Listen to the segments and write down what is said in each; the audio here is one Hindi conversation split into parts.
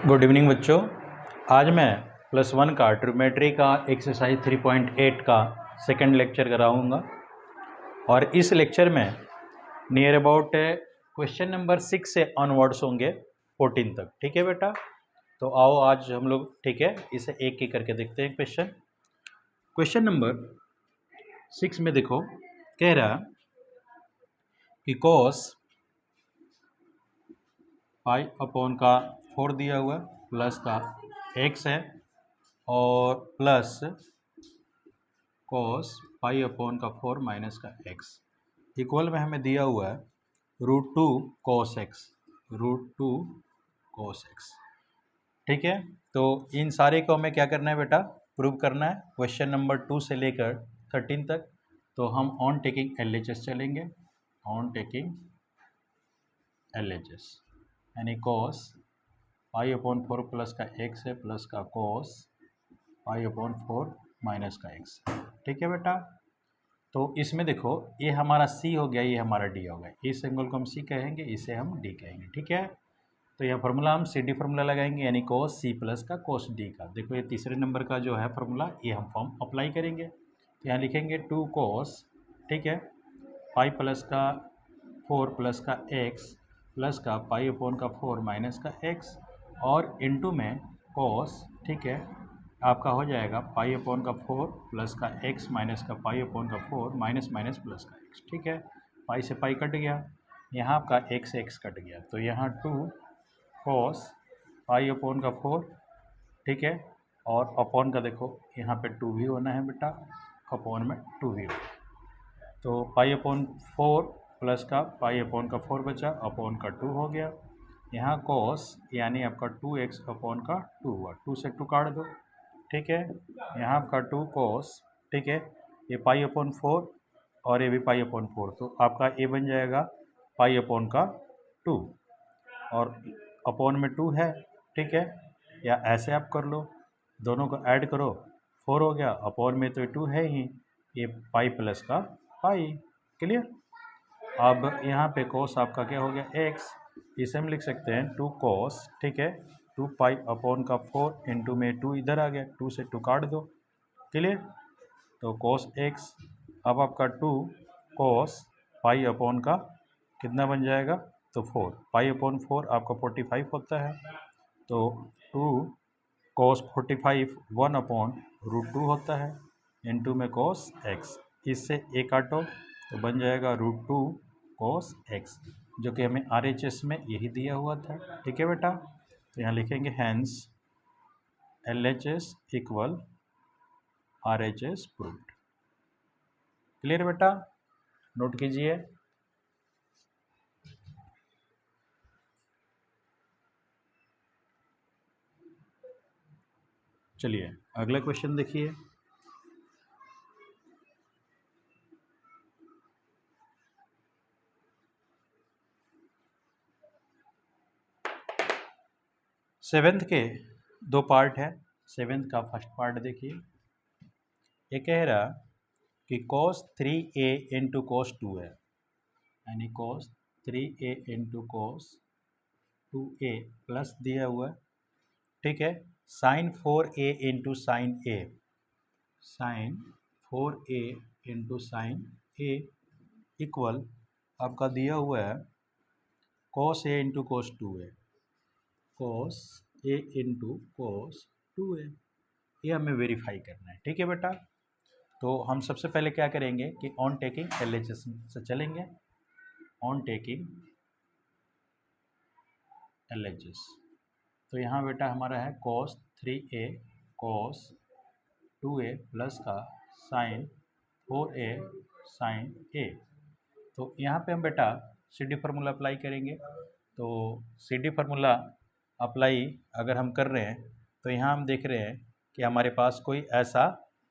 गुड इवनिंग बच्चों। आज मैं +1 का ट्रिग्नोमेट्री का एक्सरसाइज 3.8 का सेकंड लेक्चर कराऊंगा और इस लेक्चर में नियर अबाउट क्वेश्चन नंबर 6 से ऑनवर्ड्स होंगे 14 तक। ठीक है बेटा, तो आओ आज हम लोग ठीक है इसे एक एक करके देखते हैं। क्वेश्चन नंबर 6 में देखो, कह रहा कि cos पाई अपॉन का 4 दिया हुआ प्लस का x है और प्लस cos पाई अपॉन का 4 माइनस का x इक्वल में हमें दिया हुआ है √2 cos x, √2 cos x। ठीक है, तो इन सारे को हमें क्या करना है बेटा, प्रूव करना है क्वेश्चन नंबर 2 से लेकर 13 तक। तो हम ऑन टेकिंग LHS चलेंगे, ऑन टेकिंग LHS यानी cos पाई अपॉन 4 प्लस का x है प्लस का cos पाई अपॉन 4 माइनस का x। ठीक है बेटा, तो इसमें देखो ये हमारा c हो गया, ये हमारा d हो गया। इस एंगल को हम c कहेंगे, इसे हम d कहेंगे। ठीक है, तो यह फार्मूला हम सी डी फार्मूला लगाएंगे यानी cos c प्लस का cos d का। देखो ये तीसरे नंबर का जो है फार्मूला, ये हम फॉर्म अप्लाई करेंगे। तो यहाँ लिखेंगे 2 cos, ठीक है, पाई प्लस का 4 प्लस का x प्लस का पाई अपॉन का 4 माइनस का x और इनटू में cos, ठीक है, आपका हो जाएगा पाई अपॉन का 4 प्लस का x माइनस का पाई अपॉन का 4 माइनस माइनस प्लस का x। ठीक है, पाई से पाई कट गया, यहाँ आपका x से x कट गया, तो यहाँ 2 cos पाई अपॉन का 4, ठीक है, और अपॉन का देखो यहाँ पे 2 भी होना है बेटा, अपॉन में 2 भी होना है। तो पाई अपॉन 4 प्लस का पाई अपॉन का 4 बचा, अपॉन का 2 हो गया। यहाँ cos यानी आपका 2x अपॉन का 2 हुआ, 2 से 2 काट दो। ठीक है, यहाँ आपका 2 cos, ठीक है, ये पाई अपॉन 4 और ये भी पाई अपॉन 4, तो आपका ये बन जाएगा पाई अपॉन का 2 और अपॉन में 2 है। ठीक है, या ऐसे आप कर लो, दोनों को ऐड करो, 4 हो गया, अपॉन में तो 2 है ही, ये पाई प्लस का पाई। क्लियर। अब यहाँ पे cos आपका क्या हो गया x, इसे हम लिख सकते हैं 2 cos, ठीक है, 2 पाई अपॉन का 4 इंटू में 2 इधर आ गया, 2 से 2 काट दो। क्लियर, तो cos x अब आपका 2 cos पाई अपॉन का कितना बन जाएगा, तो 4 पाई अपॉन 4 आपका 45 होता है, तो 2 cos 45 1 अपॉन √2 होता है इंटू में cos x। इससे एक काटो तो बन जाएगा √2 cos x, जो कि हमें RHS में यही दिया हुआ था। ठीक है बेटा, तो यहाँ लिखेंगे hence LHS equal RHS proved. Clear बेटा, नोट कीजिए। चलिए अगला क्वेश्चन देखिए। सेवेंथ के 2 पार्ट है। सेवेंथ का फर्स्ट पार्ट देखिए, ये कह रहा कि cos 3a इंटू cos 2 है, यानी cos 3a into cos 2a plus दिया हुआ है, ठीक है, sin 4a into sine a, sin 4a into sine a equal आपका दिया हुआ है cos a into cos 2a, cos a into cos 2a, ये हमें वेरीफाई करना है। ठीक है बेटा, तो हम सबसे पहले क्या करेंगे कि ऑन टेकिंग LHS से चलेंगे, ऑन टेकिंग LHS। तो यहाँ बेटा हमारा है cos 3a cos 2a plus का sin 4a sin a। तो यहाँ पे हम बेटा CD फार्मूला अप्लाई करेंगे। तो CD फार्मूला अप्लाई अगर हम कर रहे हैं तो यहाँ हम देख रहे हैं कि हमारे पास कोई ऐसा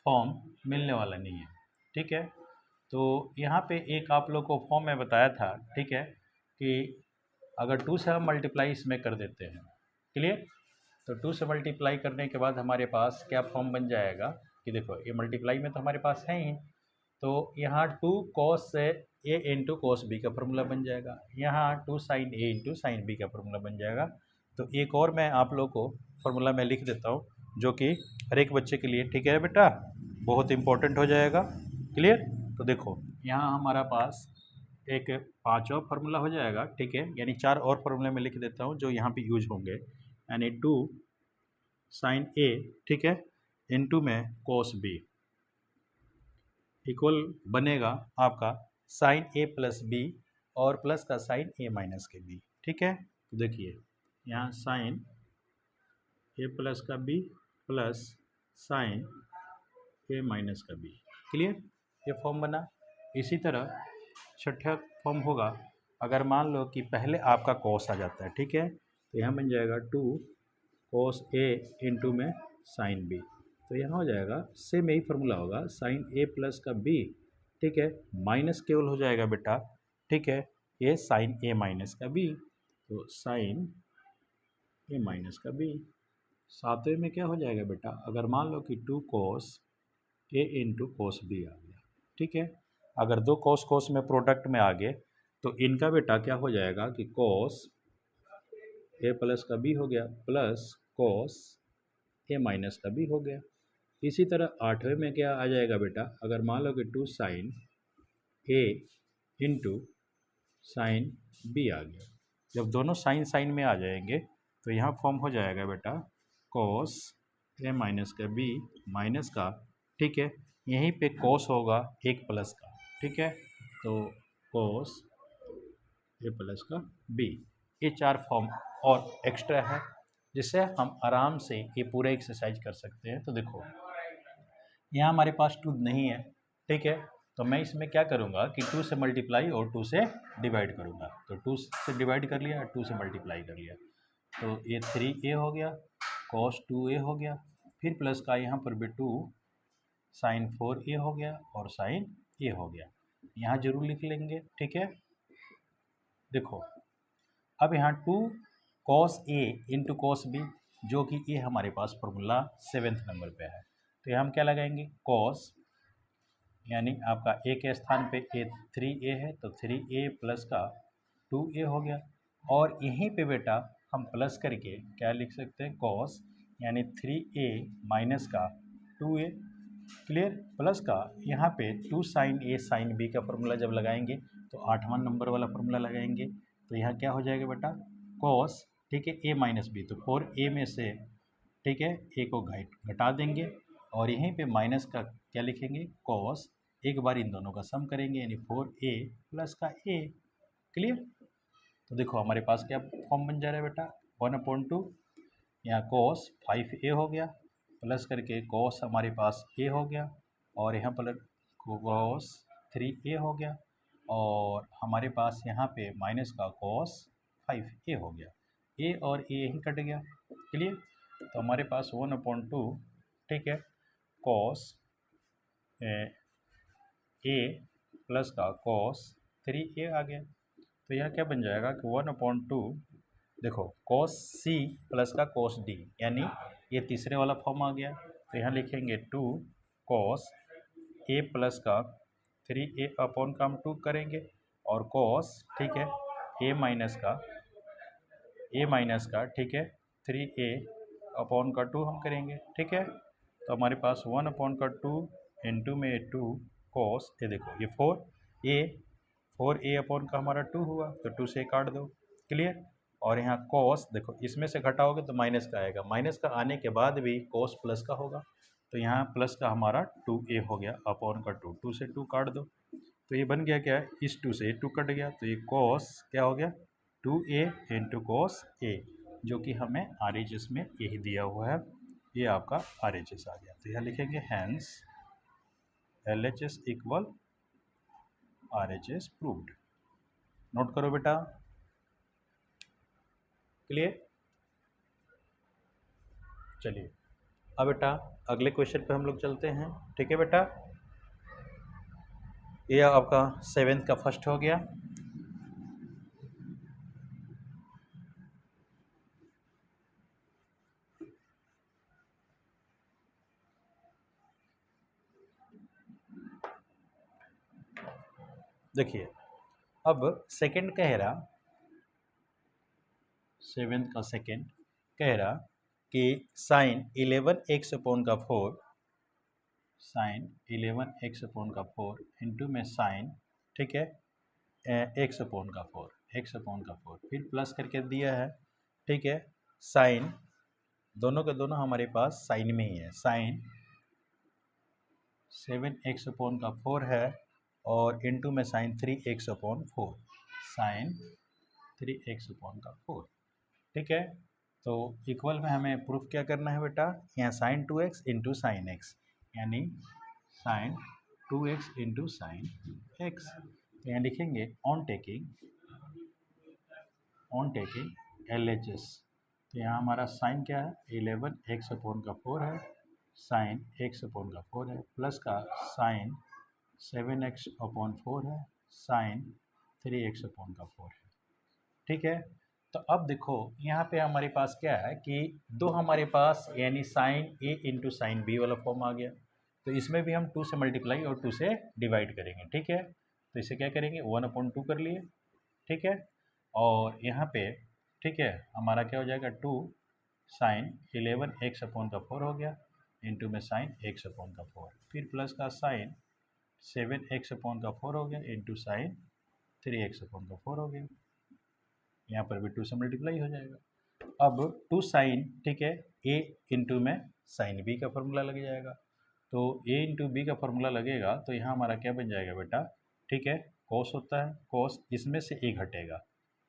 फॉर्म मिलने वाला नहीं है। ठीक है, तो यहाँ पे एक आप लोग को फॉर्म में बताया था, ठीक है, कि अगर 2 से हम मल्टीप्लाई इसमें कर देते हैं। क्लियर, तो 2 से मल्टीप्लाई करने के बाद हमारे पास क्या फॉर्म बन जाएगा कि देखो ये मल्टीप्लाई में तो हमारे पास है ही, तो यहाँ 2 cos a into cos b का फॉर्मूला बन जाएगा, यहाँ 2 sin a into sine b का फॉर्मूला बन जाएगा। तो एक और मैं आप लोग को फार्मूला में लिख देता हूँ, जो कि हर एक बच्चे के लिए, ठीक है बेटा, बहुत इंपॉर्टेंट हो जाएगा। क्लियर? तो देखो यहाँ हमारा पास एक 5 और फार्मूला हो जाएगा, ठीक है, यानी 4 और फार्मूले में लिख देता हूँ जो यहाँ पे यूज होंगे, यानी 2 साइन ए, ठीक है, इनटू में कोस बी इक्वल बनेगा आपका साइन ए प्लस बी और प्लस का साइन ए माइनस के बी, ठीक है। तो देखिए यहाँ साइन ए प्लस का बी प्लस साइन ए माइनस का बी। क्लियर? ये फॉर्म बना। इसी तरह छठा फॉर्म होगा, अगर मान लो कि पहले आपका कॉस आ जाता है, ठीक है, तो यहाँ बन जाएगा 2 cos ए इंटू में साइन बी। तो यहाँ हो जाएगा सेम यही फार्मूला होगा, साइन ए प्लस का बी, ठीक है, माइनस केवल हो जाएगा बेटा, ठीक है, ये साइन ए माइनस का बी, तो साइन ए माइनस का बी। सातवें में क्या हो जाएगा बेटा, अगर मान लो कि 2 cos ए इंटू कोस बी आ गया, ठीक है, अगर दो कोस कोस में प्रोडक्ट में आ गए तो इनका बेटा क्या हो जाएगा कि कोस ए प्लस का बी हो गया प्लस कोस ए माइनस का बी हो गया। इसी तरह आठवें में क्या आ जाएगा बेटा, अगर मान लो कि 2 साइन ए इंटू साइन बी आ गया। जब दोनों साइन साइन में आ जाएंगे तो यहाँ फॉर्म हो जाएगा बेटा कोस ए माइनस का बी माइनस का, ठीक है, यहीं पे कोस होगा एक प्लस का, ठीक है, तो कोस ए प्लस का बी। ये 4 फॉर्म और एक्स्ट्रा है जिससे हम आराम से ये पूरा एक्सरसाइज कर सकते हैं। तो देखो यहाँ हमारे पास 2 नहीं है, ठीक है, तो मैं इसमें क्या करूँगा कि 2 से मल्टीप्लाई और 2 से डिवाइड करूँगा। तो 2 से डिवाइड कर लिया, 2 से मल्टीप्लाई कर लिया, तो ये 3a हो गया, cos 2a हो गया, फिर प्लस का यहाँ पर भी 2 साइन 4a हो गया और साइन a हो गया। यहाँ जरूर लिख लेंगे, ठीक है। देखो अब यहाँ 2 cos a into cos B, जो कि ये हमारे पास फॉर्मूला 7th नंबर पे है, तो यहाँ हम क्या लगाएंगे cos, यानी आपका a के स्थान पे a 3a है तो 3a प्लस का 2a हो गया, और यहीं पे बेटा हम प्लस करके क्या लिख सकते हैं cos, यानी 3a माइनस का 2a। क्लियर? प्लस का यहाँ पे 2 साइन ए साइन बी का फॉर्मूला जब लगाएंगे तो 8वां नंबर वाला फॉर्मूला लगाएंगे, तो यहाँ क्या हो जाएगा बेटा cos, ठीक है, a माइनस बी, तो 4a में से, ठीक है, a को घटा देंगे और यहीं पे माइनस का क्या लिखेंगे cos, एक बार इन दोनों का सम करेंगे यानी 4a प्लस का a। क्लियर? तो देखो हमारे पास क्या फॉर्म बन जा रहा है बेटा 1/2, यहाँ cos 5a हो गया प्लस करके cos हमारे पास a हो गया और यहाँ पर cos 3a हो गया और हमारे पास यहाँ पे माइनस का cos 5a हो गया, a और a यहीं कट गया। क्लियर? तो हमारे पास 1/2, ठीक है, cos a प्लस का cos 3a आ गया। तो यह क्या बन जाएगा कि 1/2, देखो cos c प्लस का cos d, यानी ये तीसरे वाला फॉर्म आ गया, तो यहाँ लिखेंगे 2 cos a प्लस का 3a अपॉन का हम 2 करेंगे और cos, ठीक है, a माइनस का, ठीक है, 3a अपॉन का 2 हम करेंगे, ठीक है। तो हमारे पास 1/2 इंटू में 2 cos, ये देखो ये 4a अपॉन का हमारा 2 हुआ, तो 2 से काट दो। क्लियर? और यहाँ cos देखो इसमें से घटाओगे तो माइनस का आएगा, माइनस का आने के बाद भी cos प्लस का होगा, तो यहाँ प्लस का हमारा 2a हो गया अपॉन का 2, 2 से 2 काट दो, तो ये बन गया क्या है, इस 2 से 2 कट गया, तो ये cos क्या हो गया 2a इंटू cos a, जो कि हमें RHS में यही दिया हुआ है, ये आपका RHS आ गया। तो यहाँ लिखेंगे hence LHS equal RHS proved. Note करो बेटा। क्लियर? चलिए अब बेटा अगले क्वेश्चन पे हम लोग चलते हैं, ठीक है बेटा। ये आपका 7th का फर्स्ट हो गया। देखिए अब सेकंड कह रहा 7 का सेकेंड कह रहा कि sine 11x/4 sine 11x/4 into में साइन, ठीक है, x/4 फिर प्लस करके दिया है, ठीक है। साइन दोनों के दोनों हमारे पास साइन में ही है, साइन 7x/4 है और इंटू में साइन 3x/4 साइन 3x/4, ठीक है। तो इक्वल में हमें प्रूफ क्या करना है बेटा, यहाँ sine 2x into sine x, यानी sine 2x into sine x. तो यहाँ लिखेंगे ऑन टेकिंग LHS। तो यहाँ हमारा साइन क्या है, 11x/4 है, साइन x/4 है, प्लस का साइन 7x/4 है, साइन 3x/4 है, ठीक है। तो अब देखो यहाँ पे हमारे पास क्या है कि दो हमारे पास यानी sine A into sine B वाला फॉर्म आ गया। तो इसमें भी हम 2 से मल्टीप्लाई और 2 से डिवाइड करेंगे, ठीक है। तो इसे क्या करेंगे, 1/2 कर लिए, ठीक है। और यहाँ पे ठीक है हमारा क्या हो जाएगा, 2 साइन 11x/4 हो गया इंटू में साइन x/4, फिर प्लस का साइन 7x/4 हो गया इंटू साइन 3x/4 हो गया। यहाँ पर भी 2 से मल्टीप्लाई हो जाएगा। अब 2 साइन, ठीक है, a इंटू में साइन b का फॉर्मूला लग जाएगा। तो a इंटू बी का फॉर्मूला लगेगा तो यहाँ हमारा क्या बन जाएगा बेटा, ठीक है, कोस होता है, कोस इसमें से a घटेगा,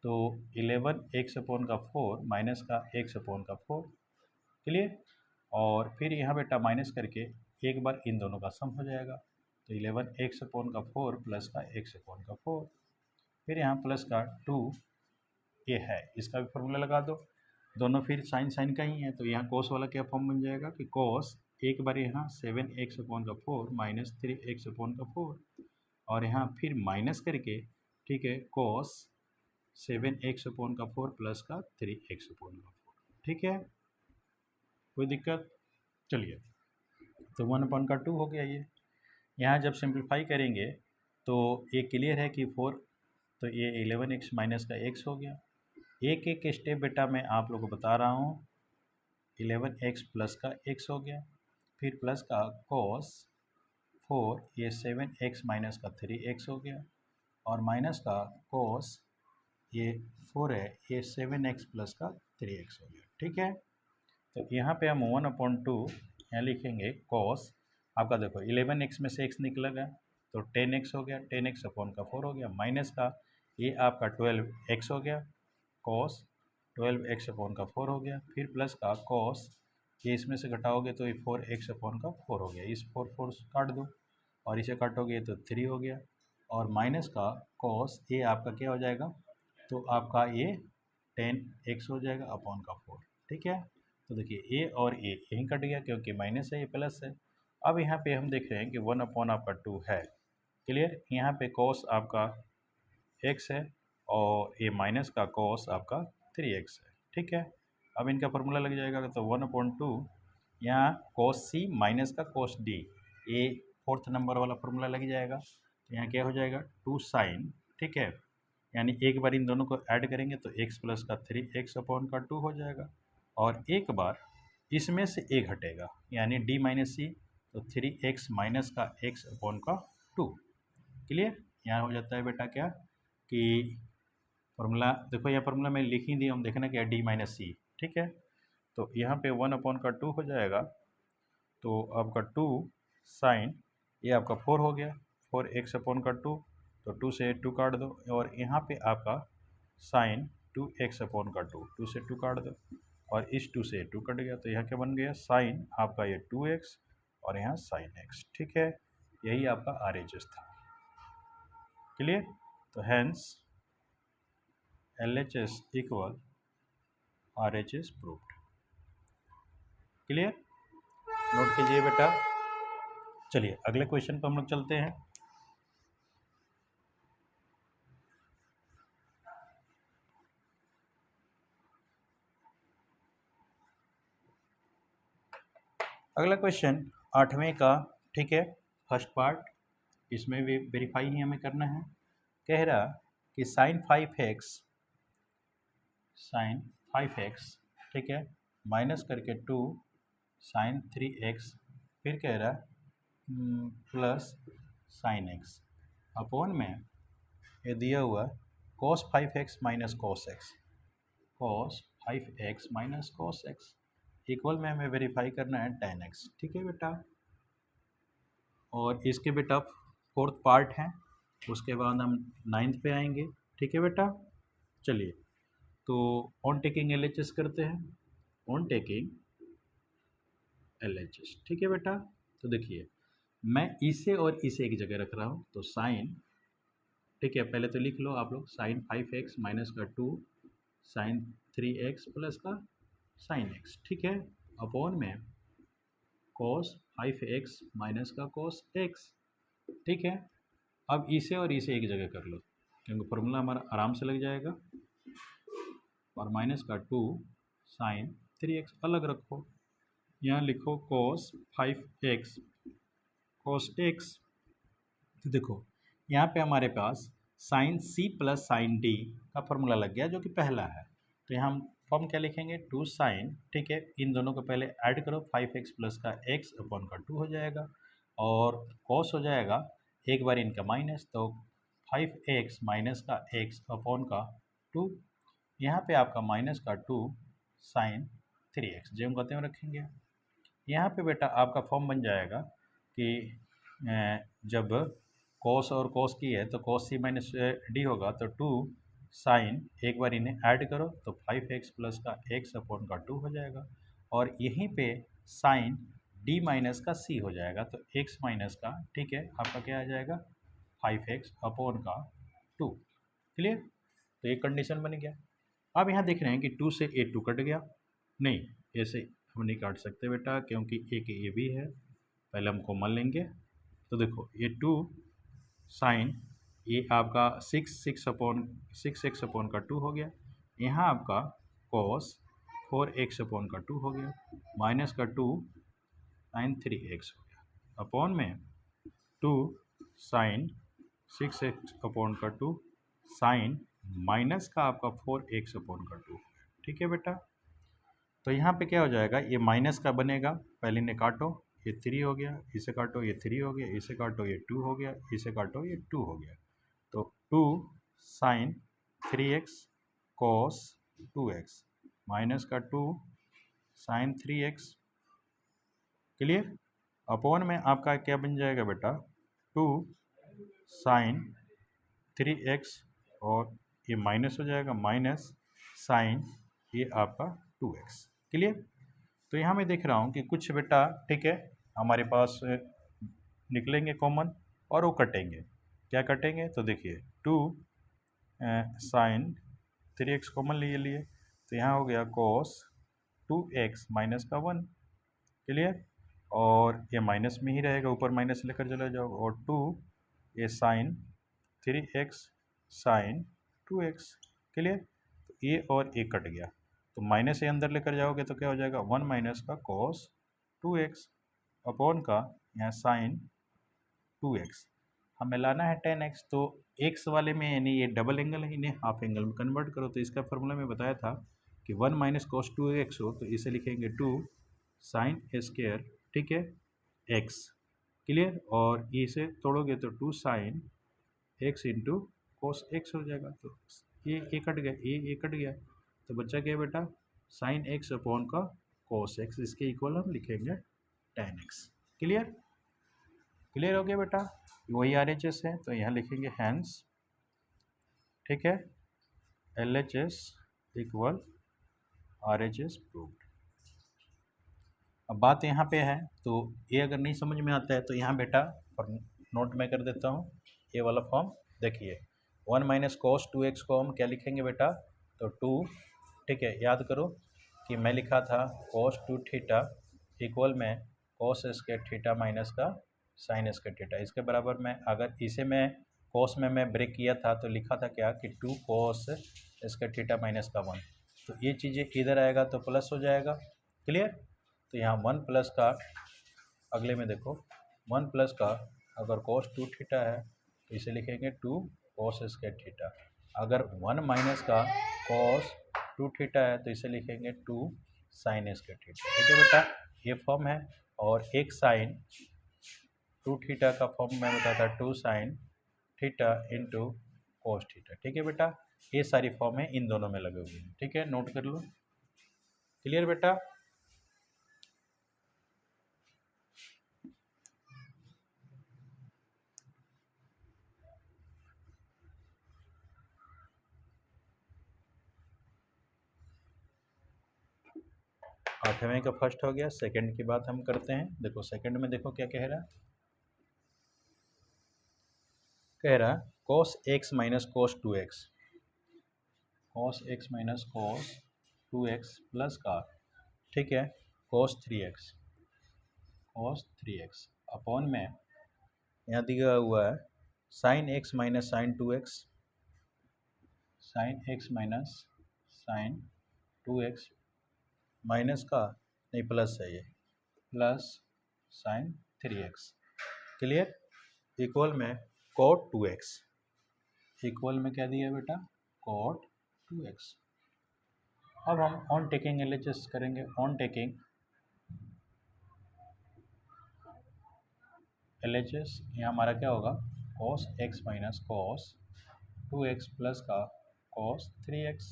तो 11x/4 माइनस का x/4, क्लियर। और फिर यहाँ बेटा माइनस करके एक बार इन दोनों का सम हो जाएगा, तो 11x/4 प्लस का x/4, फिर यहाँ प्लस का 2 ये है, इसका भी फॉर्मूला लगा दो, दोनों फिर साइन साइन का ही है। तो यहाँ कोस वाला क्या फॉर्म बन जाएगा कि कोस एक बार यहाँ 7x/4 माइनस 3x/4 और यहाँ फिर माइनस करके, ठीक है, कोस 7x/4 प्लस का 3x/4, ठीक है, कोई दिक्कत। चलिए तो 1/2 हो गया ये। यहाँ जब सिंप्लीफाई करेंगे तो ये क्लियर है कि 4, तो ये 11x माइनस का x हो गया। एक एक स्टेप बेटा मैं आप लोगों को बता रहा हूँ। 11x प्लस का x हो गया, फिर प्लस का cos 4, ये 7x माइनस का 3x हो गया, और माइनस का cos ये 4 है, ये 7x प्लस का 3x हो गया, ठीक है। तो यहाँ पे हम 1/2 यहाँ लिखेंगे, cos आपका देखो 11x में से x निकलेगा तो 10x हो गया, 10x/4 हो गया, माइनस का ये आपका 12x हो गया, cos 12x/4 हो गया, फिर प्लस का cos ये इसमें से घटाओगे तो ये 4x/4 हो गया, इस 4 काट दो और इसे काटोगे तो 3 हो गया, और माइनस का cos ये आपका क्या हो जाएगा, तो आपका ये 10x हो जाएगा अपॉन का 4, ठीक है। तो देखिए a और a यहीं कट गया क्योंकि माइनस है, ये प्लस है। अब यहाँ पे हम देख रहे हैं कि 1/2 है, क्लियर। यहाँ पे cos आपका x है और ये माइनस का cos आपका 3x है, ठीक है। अब इनका फॉर्मूला लग जाएगा, तो 1/2 यहाँ cos c माइनस का cos d, ये 4th नंबर वाला फॉर्मूला लग जाएगा। तो यहाँ क्या हो जाएगा, 2 साइन, ठीक है, यानी एक बार इन दोनों को ऐड करेंगे तो x प्लस का 3x/2 हो जाएगा, और एक बार इसमें से a घटेगा यानी d माइनस c, तो 3x माइनस का x/2, क्लियर। यहाँ हो जाता है बेटा क्या कि फॉर्मूला देखो, यह फॉर्मूला मैं लिख ही दी, हम देखना क्या d माइनस सी, ठीक है। तो यहाँ पे 1/2 हो जाएगा, तो आपका 2 साइन ये आपका 4 हो गया, 4x/2, तो 2 से 2 काट दो, और यहाँ पे आपका साइन 2x/2, 2 से 2 काट दो, और इस 2 से 2 कट गया, तो यहाँ क्या बन गया, साइन आपका ये 2x और यहाँ साइन x, ठीक है। यही आपका RHS था, क्लियर। तो hence LHS equal RHS proved, clear, note कीजिए बेटा। चलिए अगले क्वेश्चन पर हम लोग चलते हैं। अगला क्वेश्चन 8वें का, ठीक है, फर्स्ट पार्ट, इसमें भी वेरीफाई ही हमें करना है। कह रहा कि साइन 5x 5x, ठीक है, माइनस करके 2 साइन 3x, फिर कह रहा है प्लस साइन x अपॉन में ये दिया हुआ cos 5x minus cos x, cos 5x minus cos x equal में हमें वेरीफाई करना है tan x, ठीक है बेटा। और इसके बेटा फोर्थ पार्ट है, उसके बाद हम 9th पे आएंगे, ठीक है बेटा। चलिए तो ऑन टेकिंग LHS करते हैं, ऑन टेकिंग LHS, ठीक है बेटा। तो देखिए मैं इसे और इसे एक जगह रख रहा हूँ, तो साइन, ठीक है, पहले तो लिख लो आप लोग, साइन 5x माइनस का 2 साइन 3x प्लस का साइन x, ठीक है, अपॉन में cos 5x माइनस का cos x, ठीक है। अब इसे और इसे एक जगह कर लो, क्योंकि फॉर्मूला हमारा आराम से लग जाएगा, और माइनस का 2 साइन 3x अलग रखो, यहाँ लिखो cos 5x cos x। तो देखो यहाँ पे हमारे पास sine c plus sine d का फॉर्मूला लग गया, जो कि पहला है। तो यहाँ हम फॉर्म क्या लिखेंगे, 2 साइन, ठीक है, इन दोनों को पहले ऐड करो, 5x प्लस का x अपॉन का 2 हो जाएगा, और cos हो जाएगा एक बार इनका माइनस, तो 5x माइनस का x अपॉन का 2, यहाँ पे आपका माइनस का 2 साइन 3x जो हम कहते हैं रखेंगे। यहाँ पे बेटा आपका फॉर्म बन जाएगा कि जब cos और cos की है तो cos c माइनस डी होगा, तो 2 साइन, एक बार इन्हें ऐड करो तो 5x प्लस का x अपॉन का 2 हो जाएगा, और यहीं पे साइन d माइनस का c हो जाएगा, तो x माइनस का, ठीक है, आपका क्या आ जाएगा 5x अपॉन का 2, क्लियर। तो एक कंडीशन बन गया। अब यहाँ देख रहे हैं कि 2 से ए 2 कट गया, नहीं ऐसे हम नहीं काट सकते बेटा, क्योंकि एक ये भी है, पहले हम कॉमन लेंगे। तो देखो ये 2 साइन, ये आपका 6 6x अपॉन का 2 हो गया, यहाँ आपका cos 4x अपॉन का 2 हो गया, माइनस का 2 साइन 3x हो गया, अपॉन में 2 साइन 6x अपॉन का 2 साइन माइनस का आपका 4x अपॉन का 2, ठीक है बेटा। तो यहाँ पे क्या हो जाएगा, ये माइनस का बनेगा, पहले इन्हें काटो, ये 3 हो गया, इसे काटो ये 3 हो गया, इसे काटो ये 2 हो गया, इसे काटो ये 2 हो गया, तो 2 sign 3x cos 2x minus का 2 साइन 3x, क्लियर, अपॉन में आपका क्या बन जाएगा बेटा 2 साइन 3x, और ये माइनस हो जाएगा, माइनस साइन ये आपका 2x, क्लियर। तो यहाँ मैं देख रहा हूँ कि कुछ बेटा, ठीक है, हमारे पास निकलेंगे कॉमन और वो कटेंगे, क्या कटेंगे, तो देखिए 2 साइन 3x कॉमन लिए, तो यहाँ हो गया cos 2x माइनस का 1, क्लियर, और ये माइनस में ही रहेगा, ऊपर माइनस लेकर चले जाओ, और 2 ये sign 3x sign 2x, clear. तो ये और ये कट गया, तो माइनस ये अंदर लेकर जाओगे तो क्या हो जाएगा 1 माइनस का cos 2x अपॉन का यहाँ साइन 2x, हमें लाना है tan x, तो x वाले में यानी ये डबल एंगल है, इन्हें हाफ एंगल में कन्वर्ट करो, तो इसका फॉर्मूला में बताया था कि 1 माइनस cos 2x हो, तो इसे लिखेंगे 2 साइन स्क्वायर, ठीक है, x, क्लियर, और इसे तोड़ोगे तो 2 sine x into cos x हो जाएगा, तो ये कट गया, ये कट गया, तो बच्चा क्या बेटा साइन x अपॉन का कोस x, इसके इक्वल हम लिखेंगे tan x, क्लियर, क्लियर हो गया बेटा, वही RHS है, तो यहाँ लिखेंगे हैंस, ठीक है, LHS इक्वल RHS प्रूव्ड। अब बात यहाँ पे है, तो ये अगर नहीं समझ में आता है तो यहाँ बेटा नोट में कर देता हूँ, ये वाला फॉर्म देखिए, 1 माइनस cos 2x को हम क्या लिखेंगे बेटा, तो 2, ठीक है, याद करो कि मैं लिखा था cos 2 थीटा इक्वल में cos स्क्वायर थीटा माइनस का साइन स्क्वायर थीटा, इसके बराबर में अगर इसे मैं cos में मैं ब्रेक किया था तो लिखा था क्या कि 2 cos स्क्वायर थीटा माइनस का 1, तो ये चीज़ें इधर आएगा तो प्लस हो जाएगा, क्लियर। तो यहाँ 1 प्लस का, अगले में देखो 1 प्लस का अगर cos 2 थीटा है तो इसे लिखेंगे 2 cos स्क्वायर थीटा, अगर 1 माइनस का cos टू थीटा है तो इसे लिखेंगे टू साइन स्क्वायर थीटा। ठीक है बेटा, ये फॉर्म है। और एक साइन टू थीटा का फॉर्म मैं बताता two sine theta into cos theta. ठीक है बेटा, ये सारी फॉर्म है इन दोनों में लगे हुए हैं। ठीक है, नोट कर लो। क्लियर बेटा? 8वें का फर्स्ट हो गया। सेकंड की बात हम करते हैं। देखो सेकंड में देखो क्या कह रहा है। कह रहा cos x minus cos two x, cos x minus cos two x plus का, ठीक है, कॉस थ्री एक्स अपॉन में यहाँ दिया हुआ है sine x minus sign to x, sine x minus sign to x minus का नहीं प्लस है ये, plus sine three x. Clear? Equal में कॉट टू एक्स, इक्वल में क्या दिया बेटा, कॉट टू एक्स। अब हम ऑन टेकिंग एलएचएस करेंगे। ऑन टेकिंग एलएचएस यहाँ हमारा क्या होगा, cos x minus cos two x plus का कॉस थ्री एक्स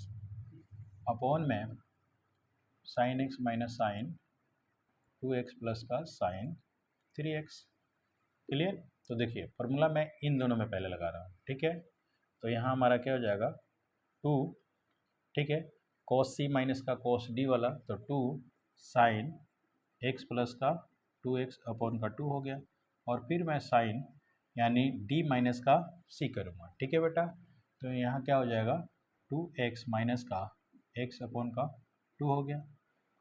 अपॉन में sine x minus sign to x plus का साइन थ्री एक्स। क्लियर? तो देखिए फार्मूला मैं इन दोनों में पहले लगा रहा हूँ। ठीक है, तो यहाँ हमारा क्या हो जाएगा टू, ठीक है, कॉस सी माइनस का कॉस डी वाला, तो टू साइन एक्स प्लस का टू एक्स अपॉन का टू हो गया। और फिर मैं साइन यानी डी माइनस का सी करूँगा। ठीक है बेटा, तो यहाँ क्या हो जाएगा टू एक्स माइनस का एक्स अपॉन का टू हो गया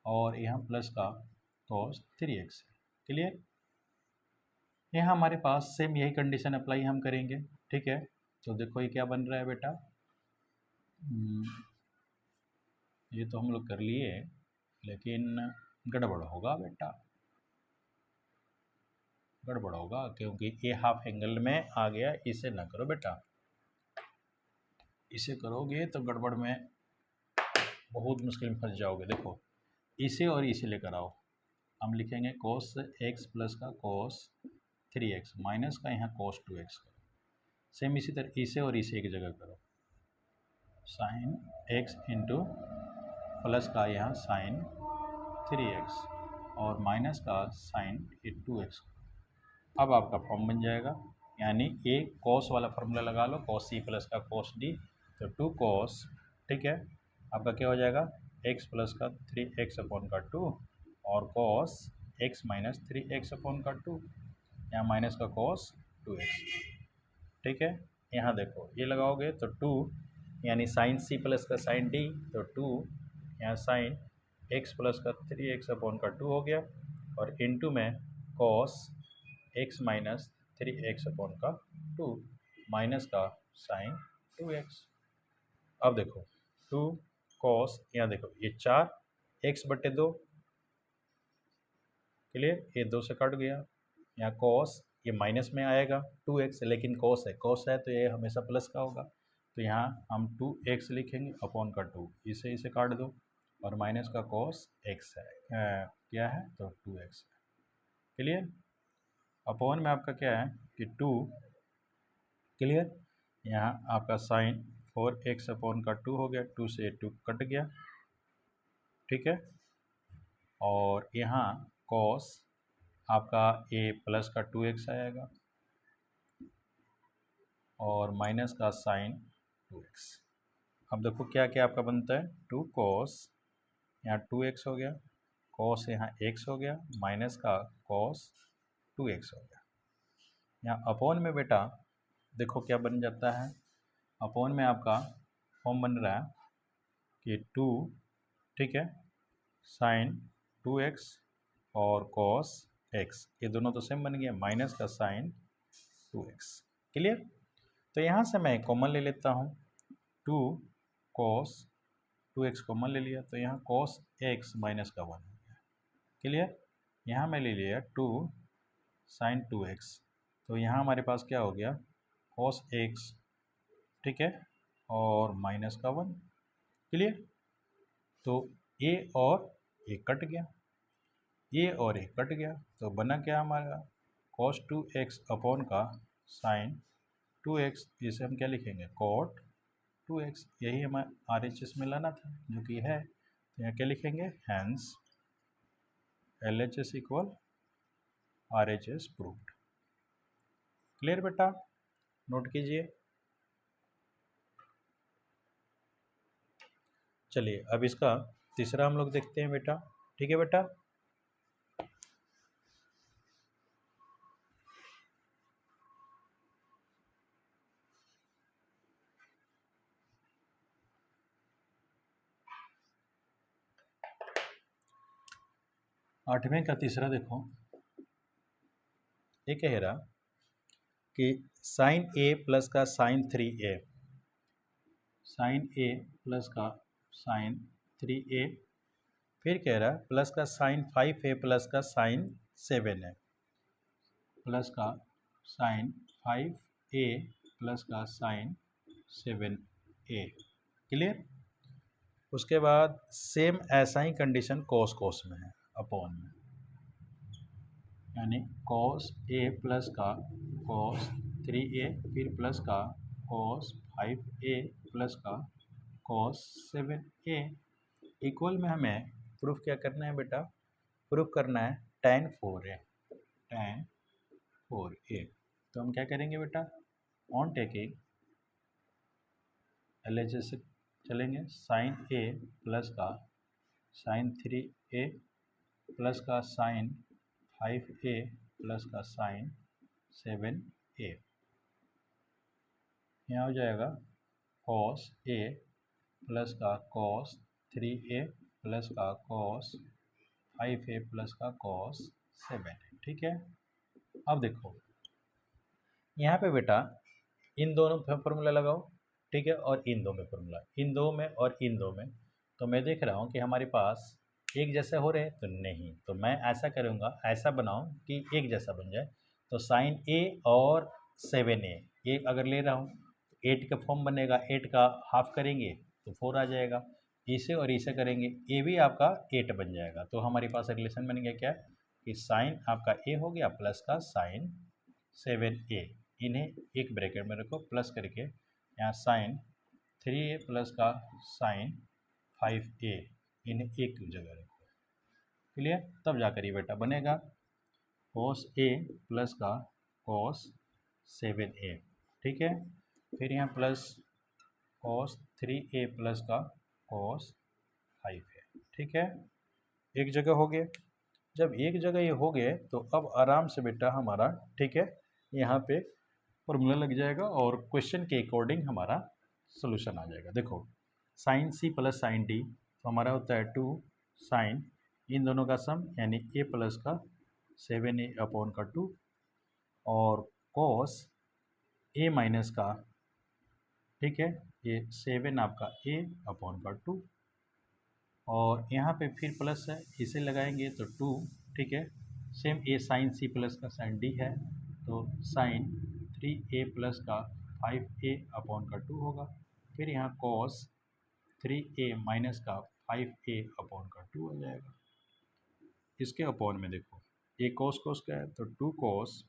और यहाँ प्लस का कॉस थ्री एक्स। क्लियर? यहाँ हमारे पास सेम यही कंडीशन अप्लाई हम करेंगे। ठीक है, तो देखो ये क्या बन रहा है बेटा, ये तो हम लोग कर लिए लेकिन गड़बड़ होगा बेटा, गड़बड़ होगा क्योंकि ये हाफ एंगल में आ गया। इसे ना करो बेटा, इसे करोगे तो गड़बड़ में बहुत मुश्किल में फंस जाओगे। देखो इसे और इसे लेकर आओ, हम लिखेंगे कोस एक्स प्लस का कोस थ्री एक्स माइनस का यहाँ कोस टू एक्स करो। सेम इसी तरह इसे और इसे एक जगह करो, साइन एक्स इंटू प्लस का यहाँ साइन थ्री एक्स और माइनस का साइन टू एक्स। अब आपका फॉर्म बन जाएगा, यानी ए कॉस वाला फार्मूला लगा लो, कॉस सी प्लस का कॉस डी, तो टू कॉस, ठीक है, आपका क्या हो जाएगा एक्स प्लस का थ्री एक्स अपॉन का टू और cos x minus three x upon का टू, यहाँ माइनस का कॉस टू एक्स। ठीक है, यहाँ देखो ये लगाओगे तो टू यानी साइन सी प्लस का साइन डी, तो टू यहाँ साइन एक्स प्लस का थ्री एक्स अपॉन का टू हो गया और इनटू में cos x minus three x upon का टू माइनस का साइन टू एक्स। अब देखो टू कॉस, यहाँ देखो ये चार एक्स बटे दो, क्लियर, ये दो से कट गया, यहाँ कॉस ये माइनस में आएगा टू एक्स, लेकिन कॉस है तो ये हमेशा प्लस का होगा, तो यहाँ हम टू एक्स लिखेंगे अपॉन का टू, इसे इसे काट दो और माइनस का कॉस एक्स है, क्या है तो टू एक्स है। क्लियर? अपॉन में आपका क्या है कि टू, क्लियर, यहाँ आपका साइन फोर एक्स अपॉन का टू हो गया, टू से टू कट गया, ठीक है, और यहाँ कॉस आपका ए प्लस का टू एक्स आएगा और माइनस का साइन टू एक्स। अब देखो क्या क्या आपका बनता है, टू कॉस, यहाँ टू एक्स हो गया, कॉस यहाँ एक्स हो गया, माइनस का कॉस टू एक्स हो गया। यहाँ अपॉन में बेटा देखो क्या बन जाता है, अपॉन में आपका फॉर्म बन रहा है कि टू, ठीक है, साइन टू एक्स और कॉस एक्स, ये दोनों तो सेम बन गया, माइनस का साइन टू एक्स। क्लियर? तो यहाँ से मैं कॉमन ले लेता हूँ, two cos two x common ले लिया, तो यहाँ कॉस एक्स माइनस का वन हो गया। क्लियर? यहाँ मैं ले लिया टू साइन टू एक्स, तो यहाँ हमारे पास क्या हो गया कॉस एक्स, ठीक है, और माइनस का वन। क्लियर? तो ए और ए कट गया, ए और ए कट गया, तो बना क्या हमारा cos 2x अपॉन का साइन 2x, इसे हम क्या लिखेंगे cot 2x। यही हमें RHS में लाना था जो कि है, तो यहाँ क्या लिखेंगे hence LHS equal RHS proved. Clear बेटा, नोट कीजिए। चलिए अब इसका तीसरा हम लोग देखते हैं बेटा, ठीक है बेटा। आठवें का तीसरा देखो, ये कह रहा कि साइन ए प्लस का साइन 3a, साइन ए प्लस का साइन 3a, फिर कह रहा प्लस का साइन 5a प्लस का साइन 7a, प्लस का साइन 5a प्लस का साइन 7a। क्लियर। उसके बाद सेम ऐसा ही कंडीशन कॉस कॉस में है अपॉन में, यानी कॉस ए प्लस का कॉस 3a, फिर प्लस का कॉस 5a प्लस का कॉस 7a। इक्वल में हमें प्रूफ क्या करना है बेटा, प्रूफ करना है tan 4a, tan 4a। तो हम क्या करेंगे बेटा, ऑन टेकिंग LHS से चलेंगे, साइन a प्लस का साइन 3a प्लस का साइन 5a प्लस का साइन 7a। यहाँ हो जाएगा cos a प्लस का cos 3a प्लस का cos 5a प्लस का cos 7a। ठीक है। अब देखो यहाँ पे बेटा इन दोनों पे फॉर्मूला लगाओ, ठीक है, और इन दो में फॉर्मूला, इन दो में और इन दो में। तो मैं देख रहा हूँ कि हमारे पास एक जैसे हो रहे हैं, तो नहीं, तो मैं ऐसा करूँगा, ऐसा बनाऊँ कि एक जैसा बन जाए। तो साइन ए और 7a, ये अगर ले रहा हूँ 8 का फॉर्म बनेगा, 8 का हाफ करेंगे तो 4 आ जाएगा, इसे और इसे करेंगे ए भी आपका 8 बन जाएगा। तो हमारे पास रिलेशन बन गया क्या, कि साइन आपका ए हो गया प्लस का साइन 7a, इन्हें एक ब्रैकेट में रखो प्लस करके, यहाँ साइन 3a प्लस का साइन 5a, इन्हें एक जगह रखो। क्लियर। तब जाकर ये बेटा बनेगा cos a प्लस का cos 7a। ठीक है। फिर यहाँ प्लस cos 3a प्लस का cos 5a। ठीक है, एक जगह हो गए। जब एक जगह ये हो गए तो अब आराम से बेटा हमारा, ठीक है, यहाँ पे फॉर्मूला लग जाएगा और क्वेश्चन के अकॉर्डिंग हमारा सोल्यूशन आ जाएगा। देखो sine C plus sine D, तो हमारा होता है 2 साइन इन दोनों का सम, यानी ए प्लस का 7a अपॉन का 2, और कॉस ए माइनस का, ठीक है, ये 7 आपका ए अपॉन का 2, और यहाँ पे फिर प्लस है, इसे लगाएंगे तो 2, ठीक है, सेम ए साइन सी प्लस का साइन डी है, तो साइन 3a प्लस का 5a अपॉन का 2 होगा। फिर यहाँ कॉस 3a माइनस का 5a अपॉन का 2 हो जाएगा। इसके अपॉन में देखो ए कॉस कॉस का है, तो 2 कॉस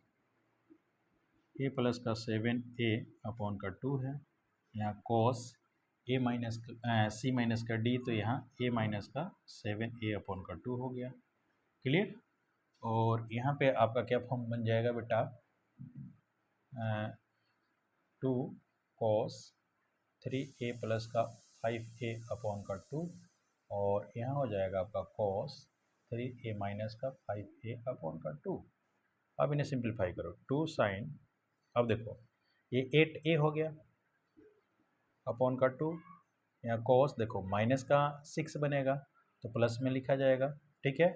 ए प्लस का 7a अपॉन का 2 है। यहाँ cos A minus C minus का डी, तो यहाँ ए माइनस का 7a अपॉन का 2 हो गया। क्लियर। और यहाँ पे आपका क्या फॉर्म बन जाएगा बेटा, 2 कॉस 3a प्लस का 5a अपॉन का 2, और यहाँ हो जाएगा आपका कॉस 3a माइनस का 5a अपॉन का 2। अब इन्हें सिंप्लीफाई करो, 2 साइन, अब देखो ये 8a हो गया अपॉन का 2, यहाँ कॉस देखो माइनस का 6 बनेगा तो प्लस में लिखा जाएगा। ठीक है,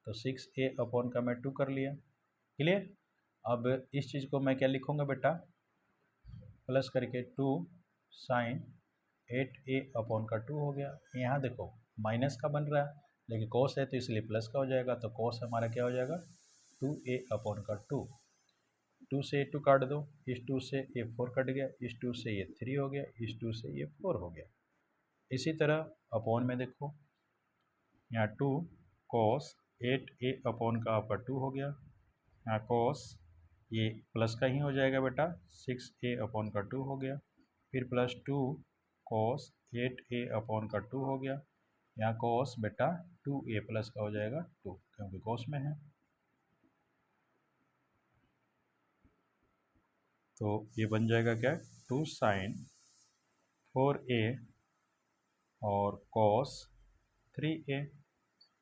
तो 6a अपॉन का मैं 2 कर लिया। क्लियर। अब इस चीज़ को मैं क्या लिखूँगा बेटा, प्लस करके 2 साइन 8a अपॉन का 2 हो गया। यहाँ देखो माइनस का बन रहा है लेकिन कॉस है तो इसलिए प्लस का हो जाएगा, तो कॉस हमारा क्या हो जाएगा 2a अपॉन का 2, 2 से 2 काट दो, इस 2 से ये 4 कट गया, इस 2 से ये 3 हो गया, इस 2 से ये 4 हो गया। इसी तरह अपॉन में देखो यहाँ 2 कॉस 8a अपॉन का आपका 2 हो गया, यहाँ कॉस ये प्लस का ही हो जाएगा बेटा, 6a अपॉन का 2 हो गया, फिर प्लस 2 कॉस 8a अपॉन का 2 हो गया, यहाँ कॉस बेटा 2a प्लस का हो जाएगा 2 क्योंकि कॉस में है। तो ये बन जाएगा क्या, 2 साइन 4a और कॉस 3a,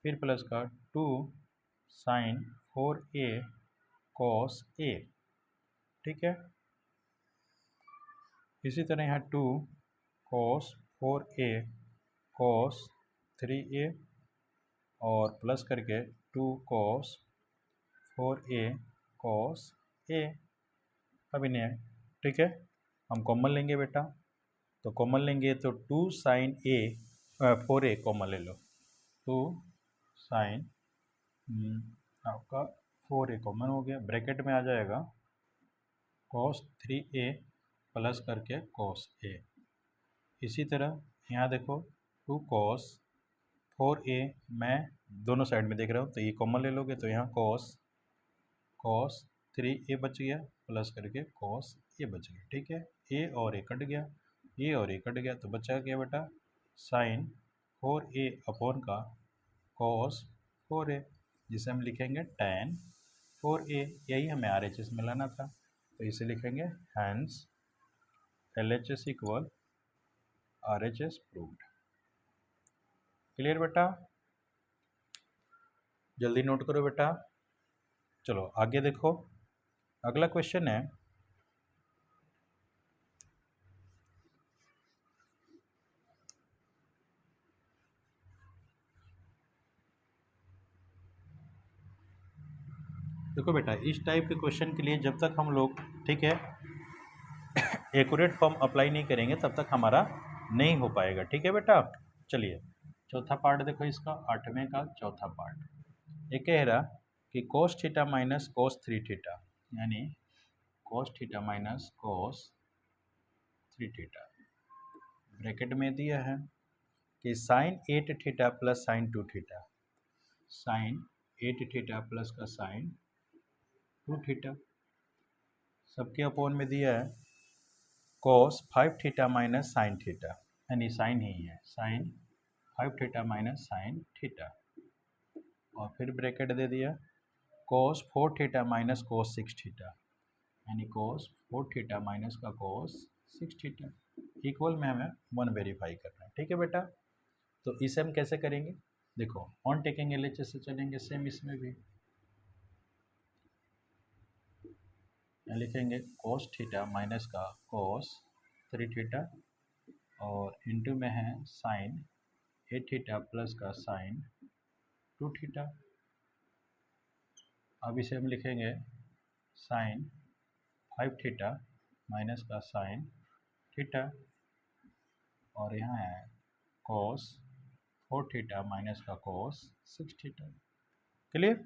फिर प्लस का 2 साइन 4a कॉस a, ठीक है। इसी तरह यहाँ 2 कॉस 4a कॉस 3a और प्लस करके 2 कॉस 4a कॉस a। अब इन्हें, ठीक है, हम कॉमन लेंगे बेटा, तो कॉमन लेंगे तो 2 साइन a 4a कॉमन ले लो, 2 साइन आपका 4a कॉमन हो गया, ब्रैकेट में आ जाएगा कॉस 3a प्लस करके कॉस a। इसी तरह यहाँ देखो 2 कॉस 4a, मैं दोनों साइड में देख रहा हूँ तो ये कॉमन ले लोगे तो यहाँ कॉस 3a बच गया प्लस करके कॉस a बच गया, ठीक है। a और a कट गया, a और a कट गया तो बचा क्या बेटा, साइन 4a अपॉन का कॉस 4a, जिसे हम लिखेंगे tan 4a, यही हमें RHS में लाना था तो इसे लिखेंगे hence LHS equal RHS proved. Clear बेटा, जल्दी नोट करो बेटा। चलो आगे देखो, अगला क्वेश्चन है देखो बेटा, इस टाइप के क्वेश्चन के लिए जब तक हम लोग, ठीक है, एक्यूरेट फॉर्म अप्लाई नहीं करेंगे तब तक हमारा नहीं हो पाएगा, ठीक है बेटा। चलिए चौथा पार्ट देखो इसका, 8वें का चौथा पार्ट। ये कह रहा कि cos theta minus cos 3 theta, यानी cos theta minus cos 3 theta, bracket में दिया है कि sine 8 theta plus sine 2 theta, sine 8 theta plus का साइन 2 थीटा, सबके अपोन में दिया है cos 5 theta minus sine theta, यानी साइन ही है, sine 5 theta minus sine theta, और फिर ब्रैकेट दे दिया cos 4 theta minus cos 6 theta, यानी कोस 4 थीटा माइनस का कोस 6 थीटा, इक्वल में हमें 1 वेरीफाई करना है, ठीक है बेटा। तो इसे हम कैसे करेंगे, देखो ऑन टेकिंग LHS से चलेंगे, सेम इसमें भी लिखेंगे कोस थीटा माइनस का कोस 3 थीटा और इनटू में है साइन 8 थीटा प्लस का साइन 2 थीटा। अब इसे हम लिखेंगे साइन 5 थीटा माइनस का साइन थीटा और यहाँ है कोस 4 थीटा माइनस का कोस 6 थीटा। क्लियर,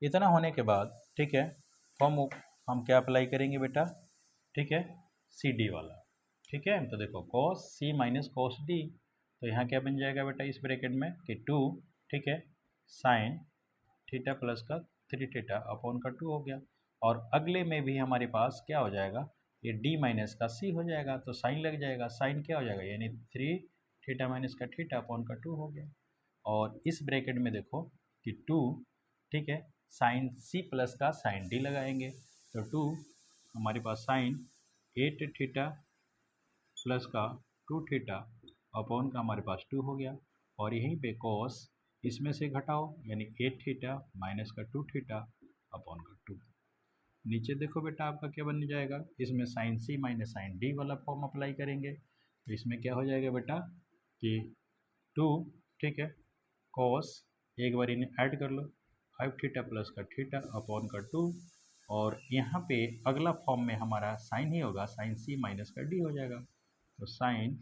इतना होने के बाद, ठीक है, हम क्या अप्लाई करेंगे बेटा, ठीक है, सी डी वाला, ठीक है। तो देखो कॉस सी माइनस कॉस डी, तो यहाँ क्या बन जाएगा बेटा इस ब्रैकेट में कि 2, ठीक है, साइन थीटा प्लस का 3 थीटा अपॉन का 2 हो गया, और अगले में भी हमारे पास क्या हो जाएगा, ये डी माइनस का सी हो जाएगा तो साइन लग जाएगा, साइन क्या हो जाएगा यानी 3 थीटा माइनस का थीटा अपॉन का 2 हो गया, और इस ब्रैकेट में देखो कि 2, ठीक है, साइन सी प्लस का साइन डी लगाएंगे तो 2 हमारे पास साइन 8 थीटा प्लस का 2 थीटा अपॉन का हमारे पास 2 हो गया, और यहीं पे कॉस इसमें से घटाओ यानी 8 थीटा माइनस का 2 थीटा अपॉन का 2। नीचे देखो बेटा आपका क्या बन जाएगा, इसमें साइन सी माइनस साइन डी वाला फॉर्म अप्लाई करेंगे तो इसमें क्या हो जाएगा बेटा कि 2, ठीक है, कॉस एक बार इन्हें ऐड कर लो 5 थीटा प्लस का थीटा अपॉन का 2, और यहाँ पे अगला फॉर्म में हमारा साइन ही होगा, साइन सी माइनस का डी हो जाएगा, तो साइन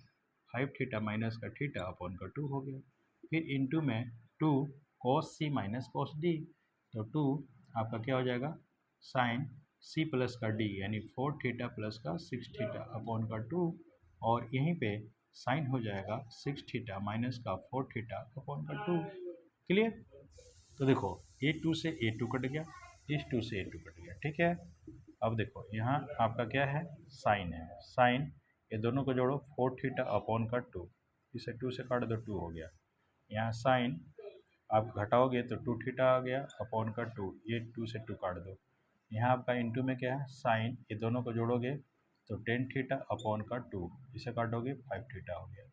5 थीटा माइनस का थीटा अपॉन का 2 हो गया, फिर इनटू में 2 कॉस सी माइनस कॉस डी, तो 2 आपका क्या हो जाएगा साइन सी प्लस का डी यानी 4 थीटा प्लस का 6 थीटा अपॉन का 2, और यहीं पे साइन हो जाएगा 6 थीटा माइनस का 4 थीटा अपॉन का 2। क्लियर। तो देखो A2 से A2 कट गया, इस 2 से A2 कट गया, ठीक है। अब देखो यहाँ आपका क्या है, साइन है, साइन ये दोनों को जोड़ो 4 थीटा अपॉन का 2, इसे 2 से काट दो 2 हो गया। यहाँ साइन आप घटाओगे तो 2 थीटा आ गया अपॉन का 2, ये 2 से 2 काट दो। यहाँ आपका इनटू में क्या है, साइन ये दोनों को जोड़ोगे तो 10 थीटा अपॉन का 2, इसे काटोगे 5 थीटा हो गया।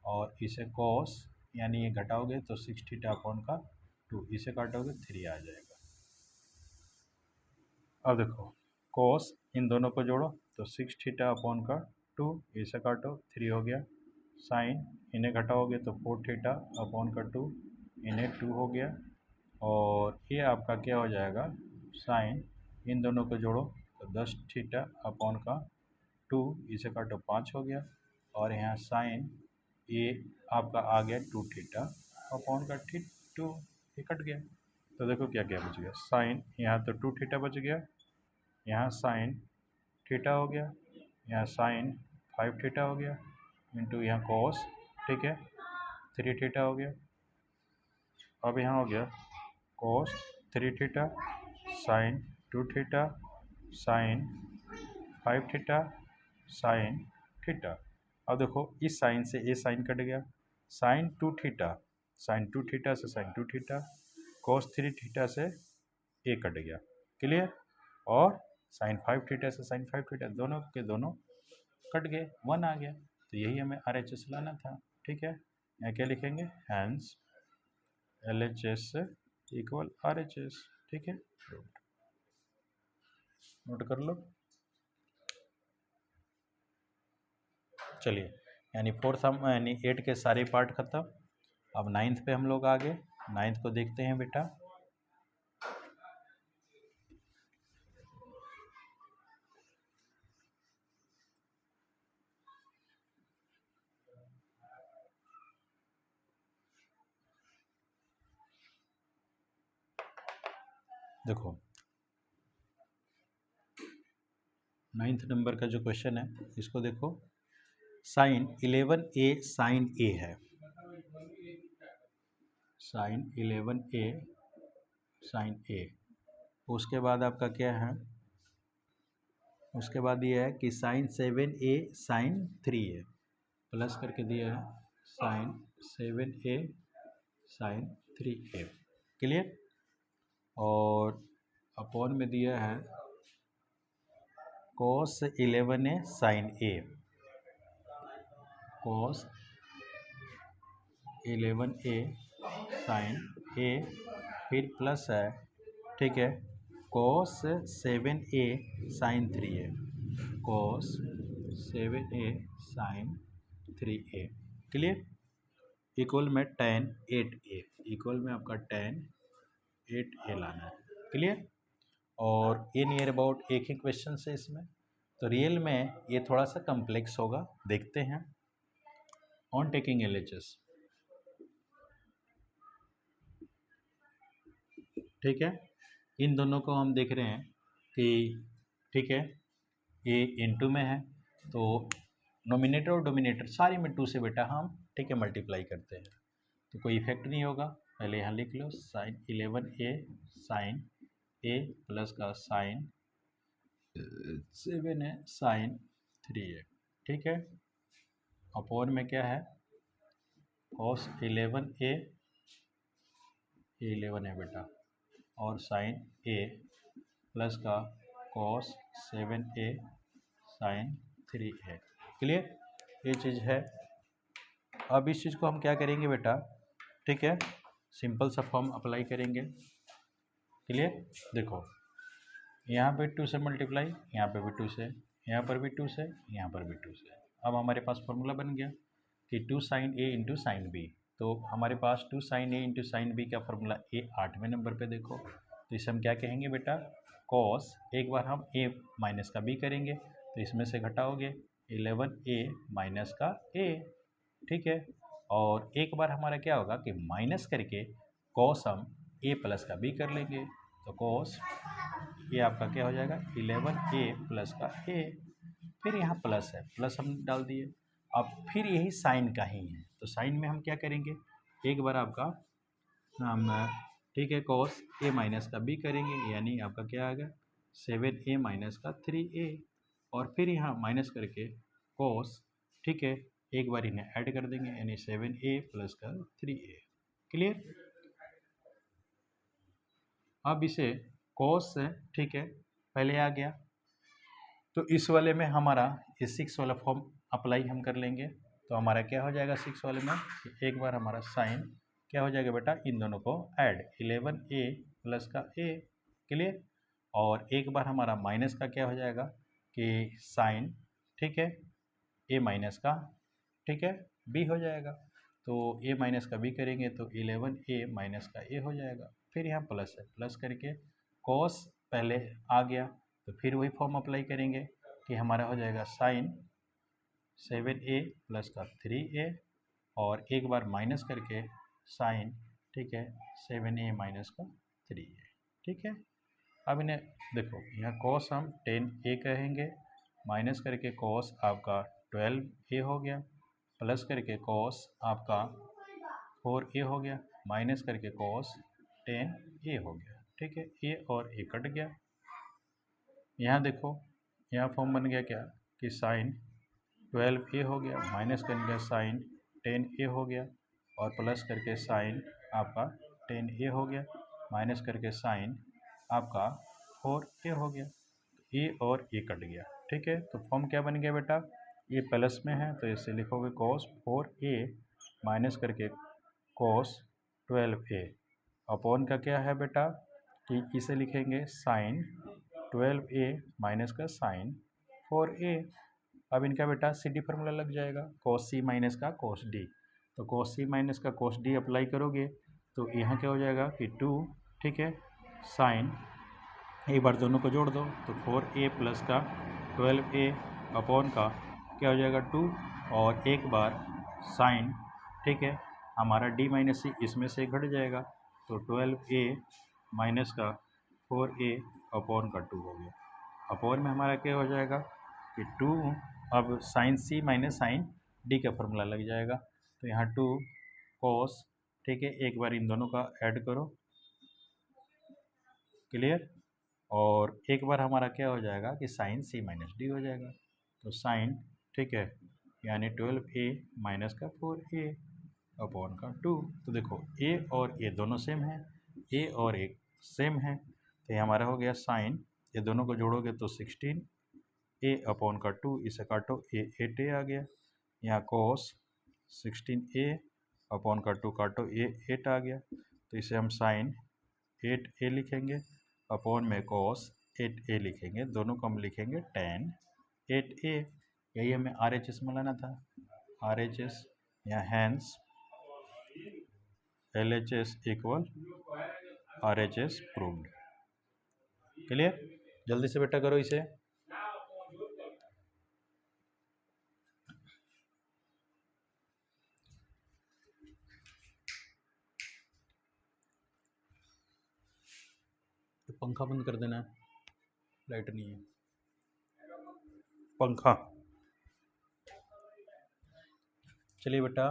और इसे कॉस यानी ये घटाओगे तो 6 थीटा अपॉन का 2, इसे काटोगे 3 आ जाएगा। अब देखो कॉस इन दोनों को जोड़ो तो 6 थीटा अपॉन का 2, इसे काटो 3 हो गया। साइन इन्हें घटाओगे तो 4 थीटा अपॉन का 2, इन्हें 2 हो गया। और ये आपका क्या हो जाएगा, साइन इन दोनों को जोड़ो तो 10 थीटा अपॉन का 2, इसे काटो 5 हो गया। और यहाँ साइन ये आपका आ गया 2 थीटा अपॉन का 2, ये कट गया। तो देखो क्या क्या बच गया, साइन यहाँ तो 2 थीटा बच गया, यहाँ साइन थीटा हो गया, यहाँ साइन 5 थीटा हो गया, इंटू यहाँ कॉस, ठीक है 3 थीटा हो गया। अब यहाँ हो गया cos 3 theta, sine 2 theta, sine 5 theta, sine theta. अब देखो इस साइन से ये साइन कट गया, साइन 2 थीटा, साइन 2 थीटा से साइन 2 थीटा, कॉस 3 थीटा से ए कट गया। क्लियर। और साइन 5 थीटा से साइन 5 थीटा, दोनों के दोनों कट गए, 1 आ गया। तो यही हमें RHS लाना था, ठीक है। यहाँ क्या लिखेंगे, हैंस LHS इक्वल RHS, ठीक है, नोट कर लो। चलिए यानी फोर्थ हम यानी 8 के सारे पार्ट खत्म। अब 9th पे हम लोग आगे 9th को देखते हैं बेटा। देखो 9th नंबर का जो क्वेश्चन है इसको देखो, साइन 11A साइन A है, साइन 11A साइन A। उसके बाद आपका क्या है, उसके बाद ये है कि sign 7A sine 3A, plus करके दिया है sine 7A sine 3A। Clear. और अपॉन में दिया है cos 11A sine A, cos 11A sine A, फिर प्लस है, ठीक है, cos 7A sine 3A, cos 7A sine 3A। Clear. Equal में tan 8A, इक्वल में आपका tan 8A लाना है। क्लियर। और ये नियर अबाउट एक ही क्वेश्चन है इसमें, तो रियल में ये थोड़ा सा कम्प्लेक्स होगा, देखते हैं। ऑन टेकिंग LHS, ठीक है, इन दोनों को हम देख रहे हैं कि ठीक है ये इनटू में है, तो नोमिनेटर और डोमिनेटर सारी में 2 से बेटा हम ठीक है मल्टीप्लाई करते हैं, तो कोई इफेक्ट नहीं होगा। पहले यहाँ लिख लो sine 11A sine A plus का साइन 7A साइन 3A, ठीक है। अपॉन में क्या है, कॉस 11A, ये 11 है बेटा, और साइन A प्लस का cos 7A sine 3A। Clear, ये चीज़ है। अब इस चीज़ को हम क्या करेंगे बेटा, ठीक है, सिंपल सा फॉर्म अप्लाई करेंगे। क्लियर। देखो यहाँ पे 2 से मल्टीप्लाई, यहाँ पे भी 2 से, यहाँ पर भी 2 से, यहाँ पर भी 2 से। अब हमारे पास फॉर्मूला बन गया कि 2 sine A into sine B। तो हमारे पास 2 sine A into sine B का फॉर्मूला A 8वें नंबर पे देखो, तो इसे हम क्या कहेंगे बेटा, कॉस, एक बार हम A माइनस का B करेंगे तो इसमें से घटाओगे 11A माइनस का A, ठीक है। और एक बार हमारा क्या होगा कि माइनस करके कॉस हम A प्लस का B कर लेंगे, तो कॉस ये आपका क्या हो जाएगा 11A प्लस का A, फिर यहाँ प्लस है, प्लस हम डाल दिए। अब फिर यही साइन का ही है, तो साइन में हम क्या करेंगे, एक बार आपका हम ठीक है कॉस ए माइनस का बी करेंगे, यानी आपका क्या आ गया 7a माइनस का 3a, और फिर यहाँ माइनस करके कॉस, ठीक है एक बार इन्हें ऐड कर देंगे, यानी 7a प्लस का 3a। क्लियर। अब इसे कॉस से, ठीक है पहले आ गया, तो इस वाले में हमारा ये 6 वाला फॉर्म अप्लाई हम कर लेंगे, तो हमारा क्या हो जाएगा 6 वाले में, एक बार हमारा साइन क्या हो जाएगा बेटा, इन दोनों को ऐड 11a प्लस का a। क्लियर। और एक बार हमारा माइनस का क्या हो जाएगा कि साइन, ठीक है a माइनस का, ठीक है b हो जाएगा, तो a माइनस का b करेंगे तो 11a माइनस का a हो जाएगा। फिर यहाँ प्लस है, प्लस करके कॉस पहले आ गया, तो फिर वही फॉर्म अप्लाई करेंगे कि हमारा हो जाएगा साइन 7a प्लस का 3a, और एक बार माइनस करके साइन, ठीक है 7a माइनस का 3a। ठीक है। अब इन्हें देखो, यहाँ कॉस हम 10a कहेंगे, माइनस करके कॉस आपका 12a हो गया, प्लस करके कॉस आपका 4a हो गया, माइनस करके कॉस 10a हो गया। ठीक है, a और a कट गया। यहाँ देखो, यहाँ फॉर्म बन गया क्या कि साइन 12a हो गया, माइनस करके साइन 10a हो गया, और प्लस करके साइन आपका 10a हो गया, माइनस करके साइन आपका 4a हो गया। a और a कट गया। ठीक है, तो फॉर्म क्या बन गया बेटा, ये प्लस में है तो इसे लिखोगे cos 4a माइनस करके cos 12a, अपॉन का क्या है बेटा कि इसे लिखेंगे साइन 12a माइनस का साइन 4a। अब इनका बेटा सी डी फार्मूला लग जाएगा, cos c माइनस का cos d, तो cos c माइनस का cos d अप्लाई करोगे तो यहाँ क्या हो जाएगा कि 2, ठीक है साइन, एक बार दोनों को जोड़ दो तो 4a प्लस का 12a अपॉन का क्या हो जाएगा 2, और एक बार साइन, ठीक है हमारा d माइनस सी इसमें से घट जाएगा, तो 12a माइनस का 4a अपॉन का 2 हो गया। अपॉन में हमारा क्या हो जाएगा कि 2, अब sine c minus sine d का फॉर्मूला लग जाएगा, तो यहाँ 2 cos, ठीक है एक बार इन दोनों का ऐड करो। क्लियर। और एक बार हमारा क्या हो जाएगा कि साइन c माइनस डी हो जाएगा, तो साइन, ठीक है यानी 12a माइनस का 4a अपॉन का 2। तो देखो a और a दोनों सेम है, a और a सेम है, तो ये हमारा हो गया साइन, ये दोनों को जोड़ोगे तो 16a अपॉन का 2, इसे काटो a 8a आ गया, यहाँ cos 16a अपॉन का 2 काटो a 8 आ गया, तो इसे हम साइन 8a लिखेंगे, अपॉन में cos 8a लिखेंगे, दोनों को हम लिखेंगे tan 8a। यही हमें RHS में लाना था, RHS या hence LHS equal RHS proved. Clear. जल्दी से बेटा करो इसे। तो पंखा बंद कर देना, लाइट नहीं है, पंखा। चलिए बेटा,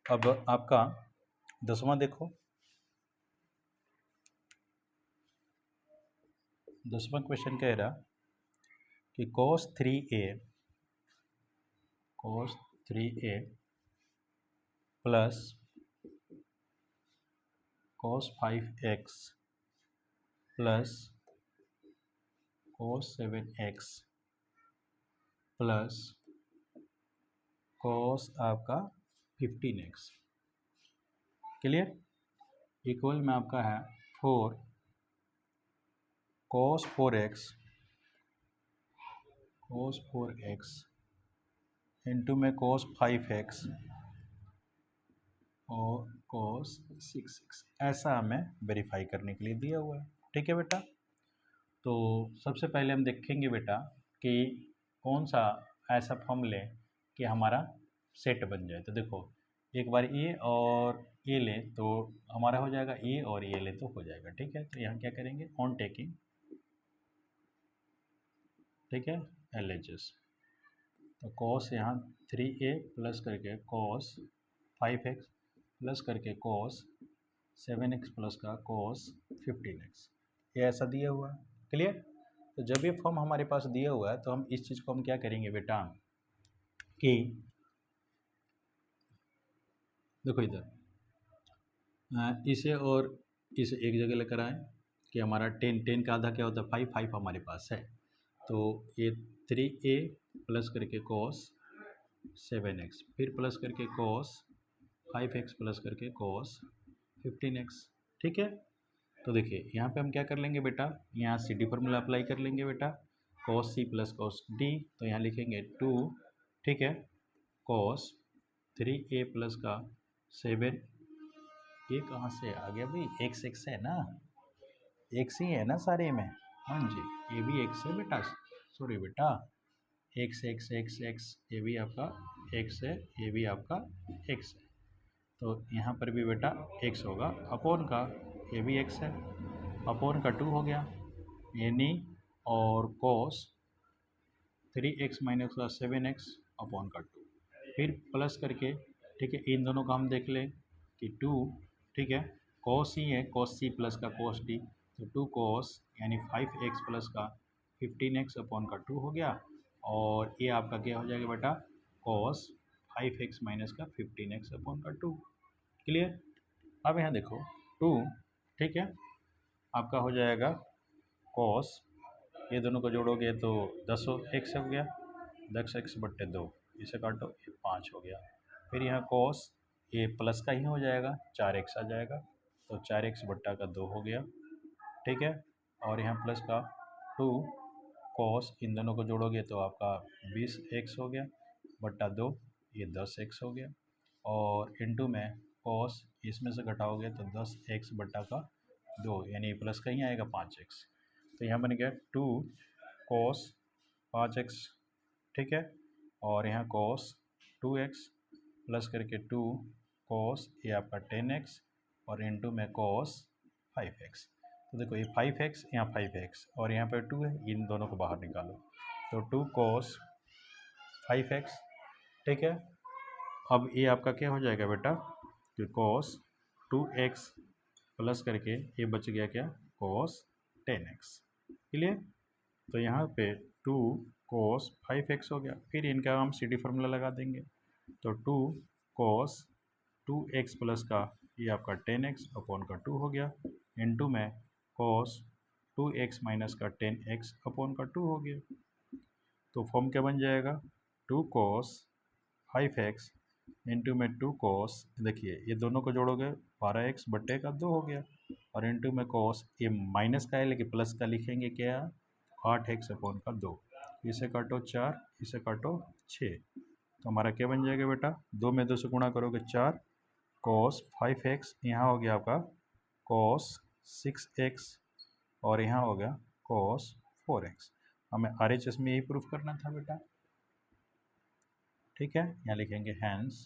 अब आपका 10वां देखो, 10वां क्वेश्चन कह रहा कि cos 3a plus cos 5x plus cos 7x plus cos आपका 15x। क्लियर। इक्वल में आपका है 4 cos 4x इंटू में cos 5x और cos 6x, ऐसा हमें वेरीफाई करने के लिए दिया हुआ है। ठीक है बेटा, तो सबसे पहले हम देखेंगे बेटा कि कौन सा ऐसा फॉर्म लें कि हमारा सेट बन जाए। तो देखो एक बार ए और ए लें तो हमारा हो जाएगा, ए और ए लें तो हो जाएगा। ठीक है, तो यहाँ क्या करेंगे, ऑन टेकिंग, ठीक है, एल एच एस, तो कॉस यहाँ 3a प्लस करके कॉस 5x प्लस करके कॉस 7x प्लस का कॉस 15x, ये ऐसा दिया हुआ है। क्लियर। तो जब ये फॉर्म हमारे पास दिया हुआ है तो हम इस चीज़ को हम क्या करेंगे बेटा कि देखो इधर इसे और इसे एक जगह लेकर आए कि हमारा 10 का आधा क्या होता है 5 हमारे पास है। तो ये 3a प्लस करके कॉस 7x फिर प्लस करके कॉस 5x प्लस करके कॉस 15x। ठीक है, तो देखिए यहाँ पे हम क्या कर लेंगे बेटा, यहाँ सी डी फॉर्मूला अप्लाई कर लेंगे बेटा, cos C plus cos D, तो यहाँ लिखेंगे 2, ठीक है, कॉस 3a प्लस का 7, ये कहाँ से आ गया भाई, x है ना, x ही है ना सारे में, हाँ जी, ये भी x है बेटा, सॉरी बेटा, x x x x, ये भी आपका x है, ये भी आपका x है, तो यहाँ पर भी बेटा x होगा अपॉन का, ये भी x है, अपॉन का 2 हो गया, यानी और cos 3x माइनस का 7x अपॉन का 2, फिर प्लस करके, ठीक है, इन दोनों का हम देख लें कि 2, ठीक है, cos ही है, cos c प्लस का cos d, तो 2 cos यानी 5x प्लस का 15x अपॉन का 2 हो गया, और ये आपका क्या हो जाएगा बेटा, cos 5x माइनस का 15x अपॉन का 2। क्लियर। अब यहाँ देखो 2, ठीक है, आपका हो जाएगा cos, ये दोनों को जोड़ोगे तो 10 x हो गया, 10x/2, इसे काटो, ये 5 हो गया, फिर यहाँ cos ये प्लस का ही हो जाएगा, 4x आ जाएगा, तो 4x/2 हो गया, ठीक है, और यहाँ प्लस का 2 cos, इन दोनों को जोड़ोगे तो आपका 20x हो गया बट्टा 2, ये 10x हो गया, और इनटू में cos इसमें से घटाओगे तो 10x/2, यानी प्लस का ही आएगा 5x, तो यहाँ बन गया 2 cos 5x, ठीक है, और यहाँ cos 2x प्लस करके 2 cos ये आपका 10x, और इनटू में cos 5x, तो देखो ये 5x यहाँ 5x और यहाँ पर 2 है, इन दोनों को बाहर निकालो, तो 2 cos 5x, ठीक है, अब ये आपका क्या हो जाएगा बेटा कि cos 2x प्लस करके ये बच गया क्या, cos 10x। क्लियर। तो यहाँ पे 2 cos 5x हो गया, फिर इनका हम सी डी फार्मूला लगा देंगे, तो 2 cos 2x प्लस का ये आपका 10x अपॉन का 2 हो गया, इनटू में cos 2x माइनस का 10x अपॉन का 2 हो गया, तो फॉर्म क्या बन जाएगा, 2 cos 5x इंटू में 2 cos, देखिए ये दोनों को जोड़ोगे 12x/2 हो गया, और इंटू में cos ये माइनस का है लेकिन प्लस का लिखेंगे क्या, 8x अपॉन का 2, इसे काटो 4, इसे काटो 6, तो हमारा क्या बन जाएगा बेटा, 2 में 2 से गुणा करोगे 4 cos 5x, यहाँ हो गया आपका cos 6x, और यहाँ हो गया cos 4x। हमें RHS में यही प्रूफ करना था बेटा, ठीक है, यहाँ लिखेंगे hence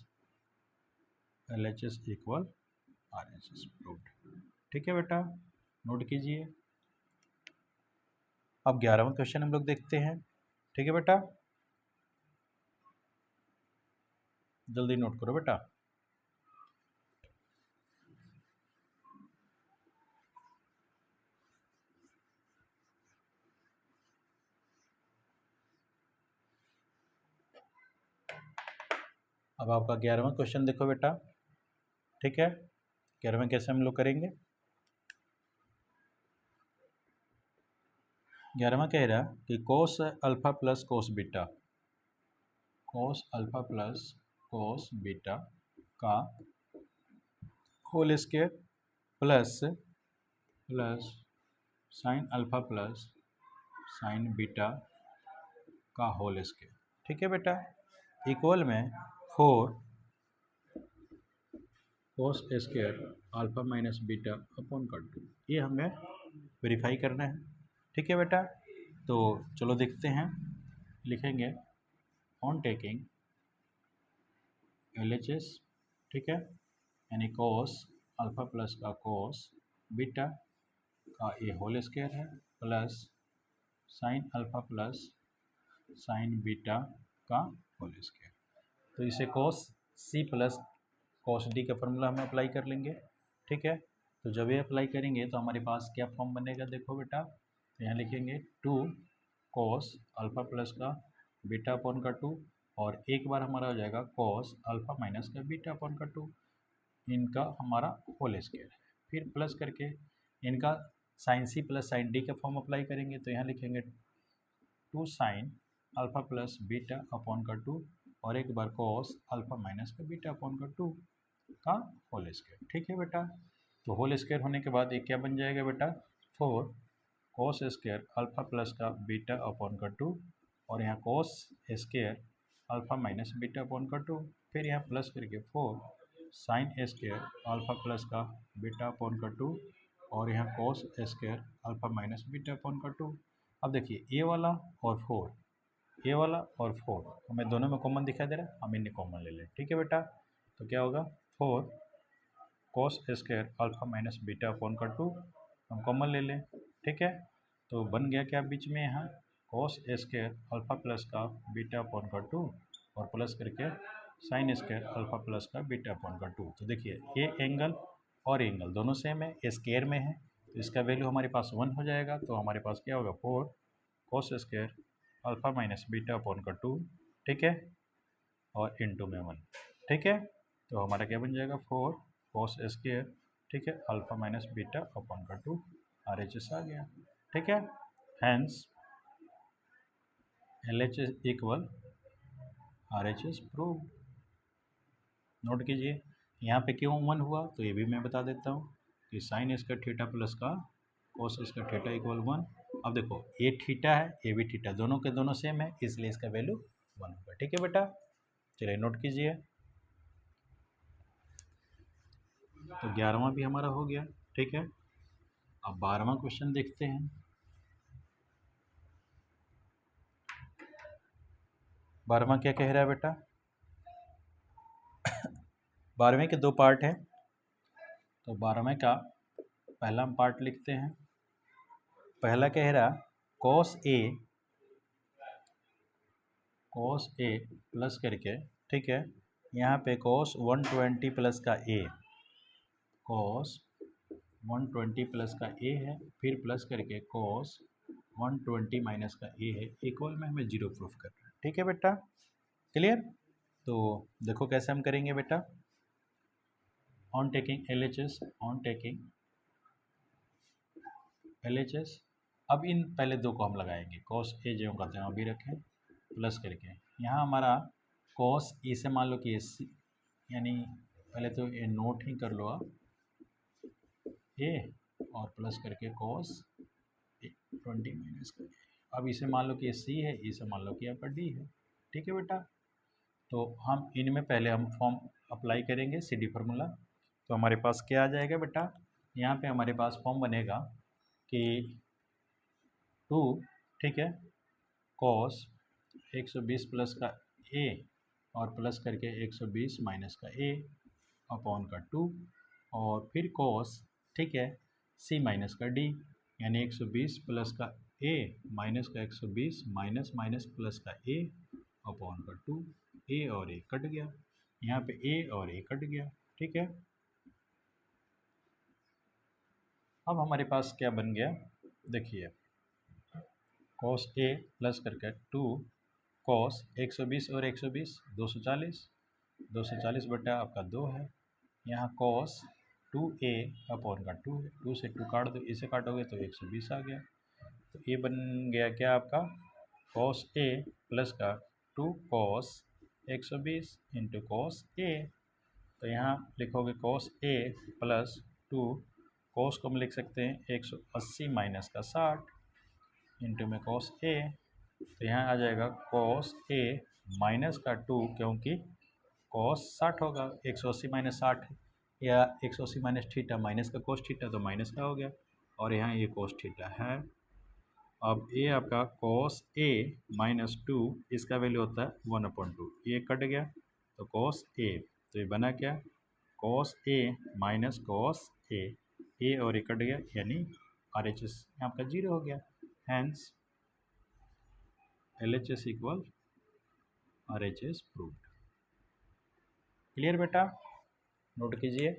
LHS equal RHS proved. ठीक है बेटा, नोट कीजिए। अब 11वां क्वेश्चन हम लोग देखते हैं। ठीक है बेटा, जल्दी नोट करो बेटा। अब आपका 11वां क्वेश्चन देखो बेटा। ठीक है, 11वां कैसे हम लोग करेंगे, 11वां कह रहा कि cos alpha plus cos beta, cos alpha plus cos beta का whole square plus sine alpha plus sine beta का होल स्क्वायर। ठीक है बेटा, इक्वल में 4 cos square alpha minus beta upon का 2, ये हमें वेरीफाई करना है। ठीक है बेटा, तो चलो देखते हैं, लिखेंगे ऑन टेकिंग LHS, ठीक है, यानी कोस अल्फ़ा प्लस का कोस बीटा का ये होल स्क्वायर है plus sign alpha plus sine beta का होल स्क्वायर। तो इसे कोस सी प्लस कोस डी का फॉर्मूला हम अप्लाई कर लेंगे, ठीक है। तो जब ये अप्लाई करेंगे तो हमारे पास क्या फॉर्म बनेगा, देखो बेटा, तो यहाँ लिखेंगे 2 कोस अल्फ़ा प्लस का बीटा अपॉन का 2 और एक बार हमारा हो जाएगा कोस अल्फ़ा माइनस का बीटा अपॉन का 2, इनका हमारा होल स्क्वायर है। फिर प्लस करके इनका sine C plus sine D का फॉर्म अप्लाई करेंगे, तो यहाँ लिखेंगे 2 sine alpha plus beta upon का 2 और एक बार कोस अल्फ़ा माइनस का बीटा अपॉन का 2 का होल स्क्वायर, ठीक है बेटा। तो होल स्क्वायर होने के बाद एक क्या बन जाएगा बेटा, 4 कोस स्क्वायर अल्फ़ा प्लस का बीटा अपॉन का 2 और यहाँ cos square alpha minus beta upon का 2, फिर यहाँ प्लस करके 4 साइन स्क्वायर अल्फ़ा प्लस का बीटा अपॉन का 2 और यहाँ cos square alpha minus beta upon का 2। अब देखिए ये वाला और 4, ये वाला और 4 हमें दोनों में कॉमन दिखाई दे रहा है, हम इन्हें कॉमन ले लें, ठीक है बेटा। तो क्या होगा, 4 cos square alpha minus beta upon का 2 हम कॉमन ले लें, ठीक है। तो बन गया क्या बीच में, यहाँ कोस स्क्वायर अल्फ़ा प्लस का बीटा अपॉन का 2 और प्लस करके साइन स्क्वायर अल्फ़ा प्लस का बीटा अपॉन का 2। तो देखिए ये एंगल और एंगल दोनों सेम है, स्क्वायर में है, तो इसका वैल्यू हमारे पास 1 हो जाएगा। तो हमारे पास क्या होगा, 4 cos square alpha minus beta upon का 2, ठीक है, और इंटू में 1, ठीक है। तो हमारा क्या बन जाएगा, 4 कोस स्क्वायर, ठीक है, अल्फ़ा माइनस बीटा अपॉन का 2 RHS आ गया, ठीक है। Hence LHS equal RHS prove. Note कीजिए यहाँ पे क्यों 1 हुआ, तो ये भी मैं बता देता हूँ कि साइन स्क्वायर थीटा प्लस का कोस स्क्वायर थीटा इक्वल 1। अब देखो ये थीटा है, ये भी थीटा, दोनों के दोनों सेम है, इसलिए इसका वैल्यू 1 होगा, ठीक है बेटा। चलिए नोट कीजिए। तो 11वां भी हमारा हो गया, ठीक है। अब 12वां क्वेश्चन देखते हैं। 12वां क्या कह रहा है बेटा, 12वें के 2 पार्ट हैं, तो 12वें का पहला हम पार्ट लिखते हैं। पहला कह रहा कोस ए प्लस करके, ठीक है, यहाँ पे कोस 120 प्लस का ए, कोस 120 प्लस का ए है, फिर प्लस करके कोस 120 माइनस का ए है, इक्वल में हमें 0 प्रूफ करना है, ठीक है बेटा, क्लियर। तो देखो कैसे हम करेंगे बेटा, ऑन टेकिंग LHS, अब इन पहले दो को हम लगाएंगे, कोस ए जो कहते हैं अभी रखें, प्लस करके यहाँ हमारा कोस ए से मान लो कि ए, यानी पहले तो ये नोट ही कर लो आप, ए और प्लस करके कोस 20 माइनस का। अब इसे मान लो कि ये सी है, इसे मान लो कि आपका डी है, ठीक है बेटा। तो हम इनमें पहले हम फॉर्म अप्लाई करेंगे, CD फार्मूला। तो हमारे पास क्या आ जाएगा बेटा, यहाँ पे हमारे पास फॉर्म बनेगा कि 2, ठीक है, कॉस 120 प्लस का ए और प्लस करके 120 माइनस का ए अपॉन का 2 और फिर कॉस, ठीक है, सी माइनस का डी, यानी 120 प्लस का ए माइनस का 120 माइनस माइनस प्लस का ए अपॉन का 2, ए और ए कट गया, यहाँ पे ए और ए कट गया, ठीक है। अब हमारे पास क्या बन गया, देखिए कॉस ए प्लस करके 2 कॉस 120 और 120 240, 240 बटा आपका 2 है, यहाँ कॉस 2a अपॉन का 2 है, 2 से 2 काट दो, इसे काटोगे तो 120 आ गया। तो ये बन गया क्या आपका, कॉस ए प्लस का 2 कॉस 120 इंटू कॉस ए। तो यहाँ लिखोगे कॉस ए प्लस 2, कॉस को हम लिख सकते हैं 180 माइनस का 60 इंटू में कॉस ए। तो यहाँ आ जाएगा कॉस ए माइनस का 2, क्योंकि कॉस 60 होगा, 180 माइनस 60 या 180 माइनस थीटा, माइनस का कॉस थीटा तो माइनस का हो गया, और यहाँ ये कॉस थीटा है। अब ये आपका कॉस ए माइनस 2, इसका वैल्यू होता है 1/2, ये कट गया, तो कॉस ए, तो ये बना क्या, cos A minus cos A और ये कट गया, यानी आर एच एस आपका 0 हो गया। Hence L H S equal R H S proved. Clear बेटा, नोट कीजिए।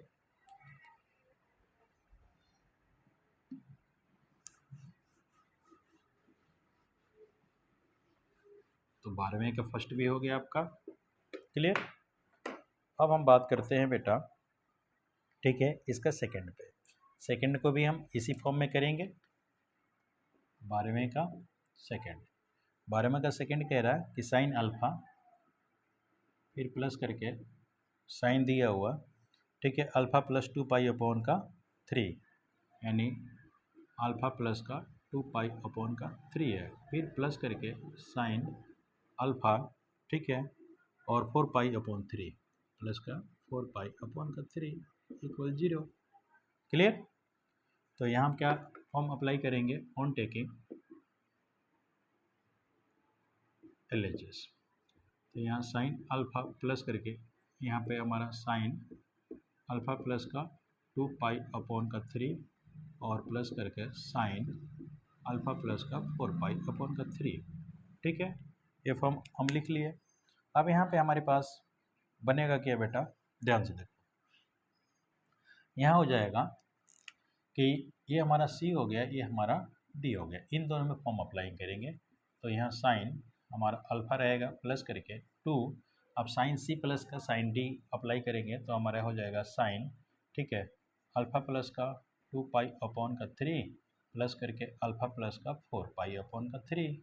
तो 12वें का फर्स्ट भी हो गया आपका क्लियर। अब हम बात करते हैं बेटा, ठीक है, इसका सेकंड पे। सेकंड को भी हम इसी फॉर्म में करेंगे। 12वें का सेकंड, 12वें का सेकंड कह रहा है कि साइन अल्फा फिर प्लस करके साइन दिया हुआ, ठीक है, अल्फा प्लस 2 पाई अपॉन का 3, यानी अल्फा प्लस का 2 पाई अपॉन का 3 है, फिर प्लस करके साइन अल्फा, ठीक है, और 4 पाई अपॉन 3 प्लस का 4 पाई अपॉन का 3 इक्वल 0। क्लियर। तो यहाँ हम क्या फॉर्म अप्लाई करेंगे, on taking L H S. तो यहाँ साइन अल्फा प्लस करके यहाँ पे हमारा साइन अल्फा प्लस का 2 पाई अपॉन का 3 और प्लस करके साइन अल्फा प्लस का 4 पाई अपॉन का 3, ठीक है, ये फॉर्म हम लिख लिए। अब यहाँ पे हमारे पास बनेगा क्या बेटा, ध्यान से देखो, यहाँ हो जाएगा कि ये हमारा सी हो गया, ये हमारा डी हो गया, इन दोनों में फॉर्म अप्लाई करेंगे। तो यहाँ साइन हमारा अल्फा रहेगा प्लस करके 2, अब साइन सी प्लस का साइन डी अप्लाई करेंगे तो हमारा हो जाएगा साइन, ठीक है, अल्फा प्लस का 2 पाई अपॉन का 3 प्लस करके अल्फा प्लस का 4 पाई अपॉन का 3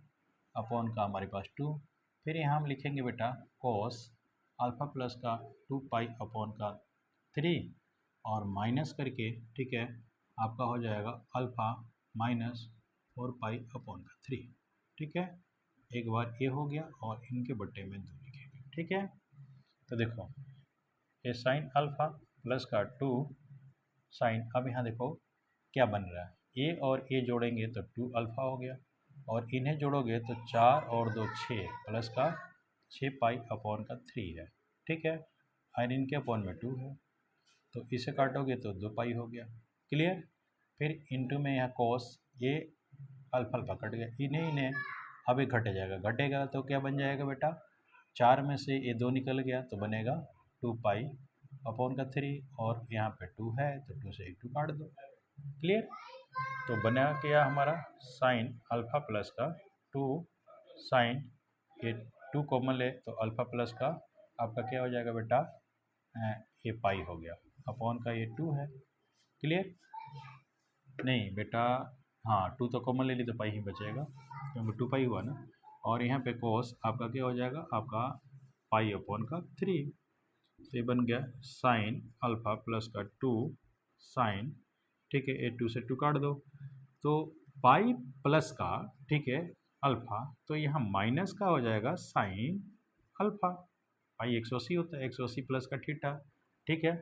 अपॉन का हमारे पास 2, फिर यहाँ हम लिखेंगे बेटा कॉस अल्फा प्लस का 2 पाई अपॉन का 3 और माइनस करके, ठीक है, आपका हो जाएगा अल्फ़ा माइनस 4 पाई अपॉन का 3, ठीक है, एक बार ये हो गया और इनके बट्टे में 2 लिखेंगे, ठीक है। तो देखो ये साइन अल्फ़ा प्लस का 2 साइन, अब यहाँ देखो क्या बन रहा है, ए और ए जोड़ेंगे तो 2 अल्फ़ा हो गया, और इन्हें जोड़ोगे तो 4 और 2 6 प्लस का 6 पाई अपॉन का 3 है, ठीक है, और इनके अपॉन में 2 है, तो इसे काटोगे तो 2 पाई हो गया। क्लियर। फिर इंटू में यहाँ कॉस, ये अल्फा अल्फा कट गया, इन्हें अब ये घट जाएगा, घटेगा तो क्या बन जाएगा बेटा, 4 में से ये 2 निकल गया तो बनेगा 2 पाई अपॉन का 3, और यहाँ पे 2 है तो 2 से 2 काट दो। क्लियर। तो बना क्या हमारा साइन अल्फा प्लस का 2 साइन, ये 2 कॉमन ले तो अल्फा प्लस का आपका क्या हो जाएगा बेटा, ये पाई हो गया, अपॉन का ये 2 है। क्लियर। नहीं बेटा, हाँ 2 तो कॉमन ले ली तो पाई ही बचेगा, क्योंकि 2 पाई हुआ ना, और यहाँ पे कोस आपका क्या हो जाएगा, आपका पाई अपॉन का 3, तो ये बन गया साइन अल्फा प्लस का 2 साइन, ठीक है, ये 2 से 2 काट दो, तो पाई प्लस का, ठीक है, अल्फा, तो यहाँ माइनस का हो जाएगा साइन अल्फा, पाई 180 होता है, 180 प्लस का थीटा, ठीक है।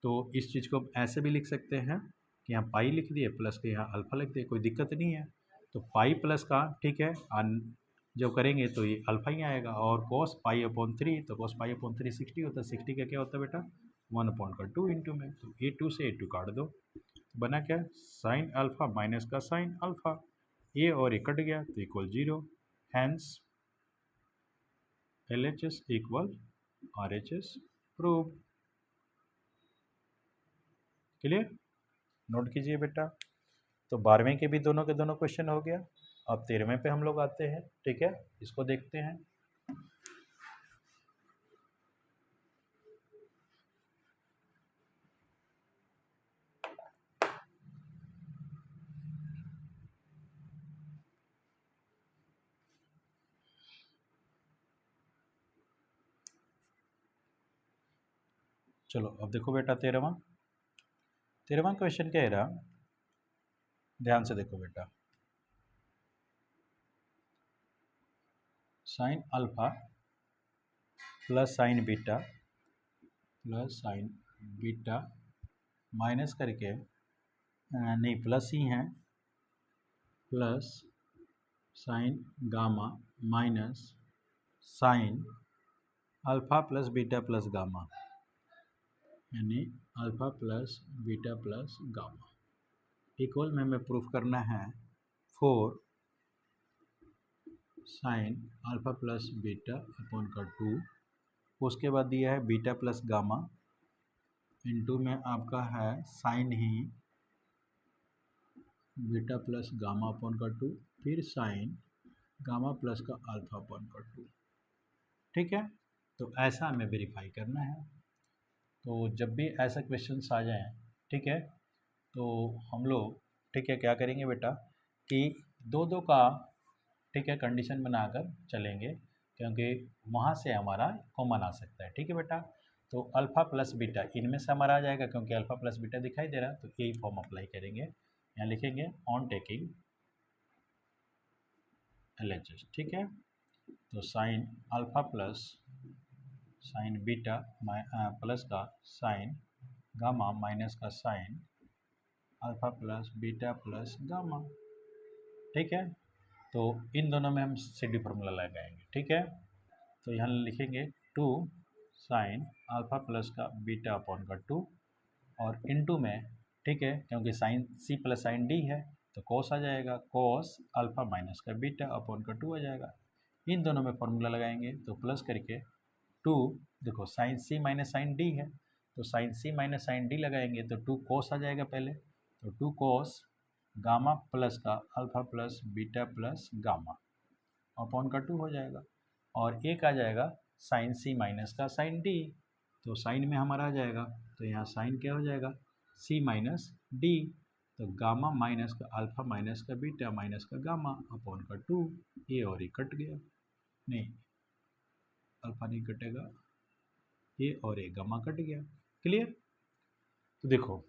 तो इस चीज़ को आप ऐसे भी लिख सकते हैं कि यहाँ पाई लिख दिए प्लस के यहाँ अल्फा लिख दिए, कोई दिक्कत नहीं है। तो पाई प्लस का, ठीक है, जब करेंगे तो ये अल्फा ही आएगा, और कॉस पाई अपॉन 3, तो कॉस पाई अपॉन 3 60 होता है, 60 का क्या होता है बेटा 1 अपॉन का 2 इंटू में, तो ए 2 से ए 2 काट दो, तो बना क्या साइन अल्फा माइनस का साइन अल्फा, ए और ए कट गया तो equal 0, hence L H S equal R H S prove. Clear. Note कीजिए बेटा। तो 12वें के भी दोनों के दोनों क्वेश्चन हो गया। अब 13वें पे हम लोग आते हैं, ठीक है, इसको देखते हैं। चलो अब देखो बेटा 13वां क्वेश्चन क्या है रहा, ध्यान से देखो बेटा, sine alpha plus sine beta minus करके, नहीं प्लस ही है, plus sine gamma minus sine alpha plus beta plus gamma, यानी alpha plus beta plus gamma equal में हमें प्रूफ करना है 4 sine alpha plus beta upon का 2। उसके बाद दिया है बीटा प्लस गामा इनटू में आपका है साइन ही बीटा प्लस गामा अपॉन का 2, फिर साइन गामा प्लस का अल्फ़ा अपॉन का 2। ठीक है, तो ऐसा हमें वेरीफाई करना है। तो जब भी ऐसा क्वेश्चंस आ जाएं, ठीक है, तो हम लोग ठीक है क्या करेंगे बेटा कि दो दो का ठीक है कंडीशन बनाकर चलेंगे, क्योंकि वहाँ से हमारा कॉमन आ सकता है। ठीक है बेटा, तो अल्फ़ा प्लस बीटा इनमें से हमारा आ जाएगा, क्योंकि अल्फ़ा प्लस बीटा दिखाई दे रहा है, तो यही फॉर्म अप्लाई करेंगे। यहाँ लिखेंगे ऑन टेकिंग LHS। ठीक है, तो sign alpha plus sine beta plus का साइन गामा माइनस का sign alpha plus beta plus gamma. ठीक है, तो इन दोनों में हम CD फार्मूला लगाएंगे। ठीक है, तो यहाँ लिखेंगे 2 साइन अल्फ़ा प्लस का बीटा अपॉन का 2 और इनटू में ठीक है, क्योंकि sine C plus sine D है तो कोस आ जाएगा, कोस अल्फ़ा माइनस का बीटा अपॉन का 2 आ जाएगा। इन दोनों में फार्मूला लगाएंगे तो प्लस करके 2, देखो sine C minus sine D है तो sine C minus sine D लगाएंगे तो 2 कोस आ जाएगा पहले, तो 2 कोस गामा प्लस का alpha plus beta plus gamma upon का 2 हो जाएगा। और एक आ जाएगा साइन C माइनस का साइन D, तो साइन में हमारा आ जाएगा, तो यहाँ साइन क्या हो जाएगा C माइनस D, तो गामा माइनस का अल्फ़ा माइनस का बीटा माइनस का गामा अपॉन का 2। ये और ये कट गया, नहीं अल्फ़ा नहीं कटेगा, ये और ये गामा कट गया। क्लियर, तो देखो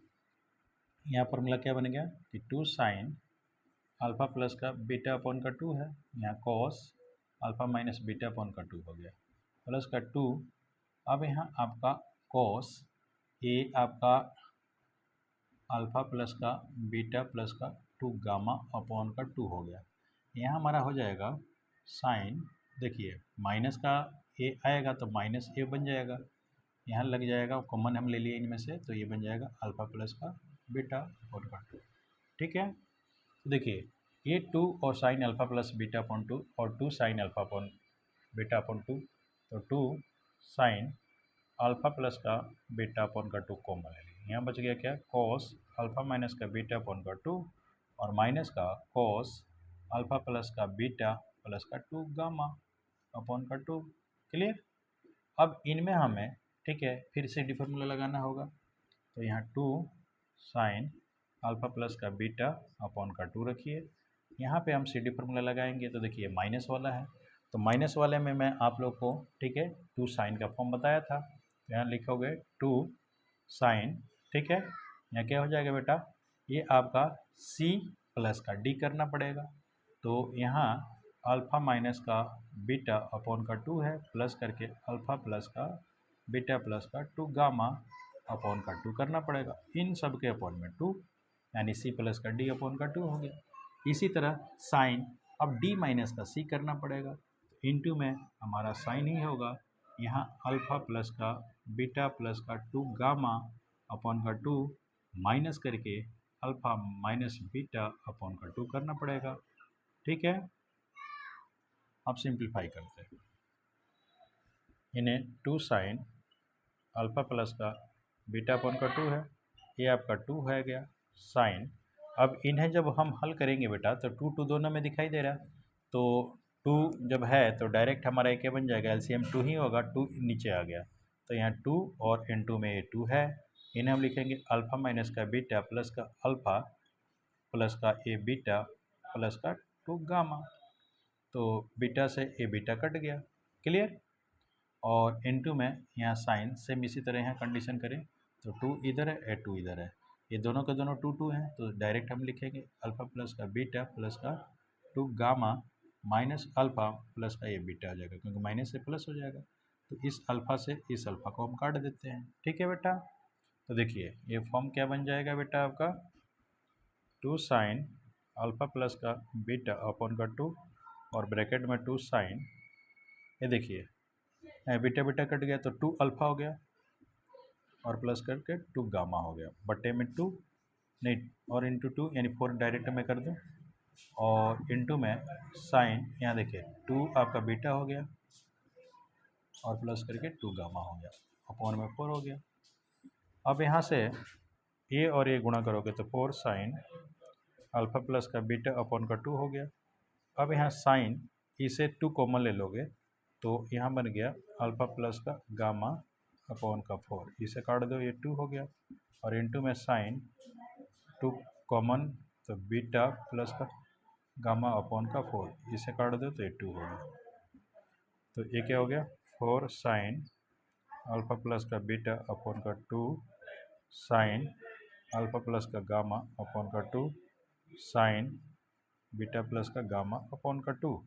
यहाँ फॉर्मूला क्या बन गया कि 2 साइन अल्फ़ा प्लस का बीटा अपॉन का 2 है, यहाँ cos alpha minus beta upon का 2 हो गया, प्लस का 2। अब यहाँ आपका कॉस ये आपका अल्फ़ा प्लस का बीटा प्लस का 2 गामा अपॉन का 2 हो गया। यहाँ हमारा हो जाएगा साइन, देखिए माइनस का ए आएगा तो माइनस ए बन जाएगा, यहाँ लग जाएगा कॉमन हम ले लिए इनमें से, तो ये बन जाएगा अल्फ़ा प्लस का बीटा अपॉन का 2। ठीक है, तो देखिए ये 2 और sign alpha plus beta upon 2 और 2 sine alpha upon beta upon 2, तो 2 साइन अल्फ़ा प्लस का बीटा अपॉन का 2 कॉमन ले लिया। यहाँ बच गया क्या कॉस अल्फ़ा माइनस का बीटा अपॉन का 2 और माइनस का कॉस अल्फ़ा प्लस का बीटा प्लस का 2 गामा अपॉन का 2। क्लियर, अब इनमें हमें ठीक है फिर से डी फार्मूला लगाना होगा, तो यहाँ 2 साइन अल्फ़ा प्लस का बीटा अपॉन का 2 रखिए। यहाँ पे हम CD फार्मूला लगाएंगे, तो देखिए माइनस वाला है, तो माइनस वाले में मैं आप लोग को ठीक है 2 साइन का फॉर्म बताया था, तो यहाँ लिखोगे 2 साइन, ठीक है, यहाँ क्या हो जाएगा बेटा ये आपका C प्लस का D करना पड़ेगा, तो यहाँ अल्फ़ा माइनस का बीटा अपॉन का 2 है, प्लस करके अल्फ़ा प्लस का बीटा प्लस का 2 गामा अपॉन का 2 करना पड़ेगा, इन सब के अपॉन में 2, यानी C प्लस का D अपॉन का 2 हो गया। इसी तरह साइन अब D माइनस का C करना पड़ेगा, तो इनटू में हमारा साइन ही होगा, यहाँ अल्फ़ा प्लस का बीटा प्लस का 2 गामा अपॉन का 2 माइनस करके अल्फ़ा माइनस बीटा अपॉन का 2 करना पड़ेगा। ठीक है, अब सिंप्लीफाई करते हैं, इन्हें 2 साइन अल्फ़ा प्लस का बीटा अपॉन का 2 है, ये आपका 2 है गया साइन। अब इन्हें जब हम हल करेंगे बेटा तो 2 दोनों में दिखाई दे रहा है, तो 2 जब है तो डायरेक्ट हमारा एक बन जाएगा, LCM 2 ही होगा, 2 नीचे आ गया, तो यहाँ 2 और N2 में ये 2 है, इन्हें हम लिखेंगे अल्फ़ा माइनस का बीटा प्लस का अल्फ़ा प्लस का ए बीटा प्लस का 2 गामा, तो बीटा से ए बीटा कट गया। क्लियर, और N2 में यहाँ साइन सेम इसी तरह यहाँ कंडीशन करें, तो 2 इधर है ए 2 इधर है, ये दोनों के दोनों 2 2 हैं, तो डायरेक्ट हम लिखेंगे अल्फ़ा प्लस का बीटा प्लस का 2 गामा माइनस अल्फ़ा प्लस का ये बीटा आ जाएगा, क्योंकि माइनस से प्लस हो जाएगा, तो इस अल्फ़ा से इस अल्फ़ा को हम काट देते हैं। ठीक है बेटा, तो देखिए ये फॉर्म क्या बन जाएगा बेटा आपका 2 साइन अल्फ़ा प्लस का बीटा अपॉन का 2 और ब्रैकेट में 2 साइन, ये देखिए बीटा बीटा कट गया तो 2 अल्फ़ा हो गया और प्लस करके 2 गामा हो गया, बट्टे में 2 नहीं और इंटू 2 यानी 4 डायरेक्ट में कर दूँ और इंटू में साइन, यहाँ देखिए 2 आपका बीटा हो गया और प्लस करके 2 गामा हो गया, अपॉन में 4 हो गया। अब यहाँ से ये और ये गुणा करोगे तो 4 साइन अल्फ़ा प्लस का बीटा अपॉन का 2 हो गया। अब यहाँ साइन इसे 2 कॉमन ले लोगे तो यहाँ बन गया अल्फ़ा प्लस का गामा अपॉन का 4, इसे काट दो ये 2 हो गया और इंटू में साइन 2 कॉमन तो बीटा प्लस का गामा अपॉन का 4, इसे काट दो तो ये 2 हो गया। तो ये क्या हो गया 4 साइन अल्फ़ा प्लस का बीटा अपॉन का 2 साइन अल्फ़ा प्लस का गामा अपॉन का 2 साइन बीटा प्लस का गामा अपॉन का 2।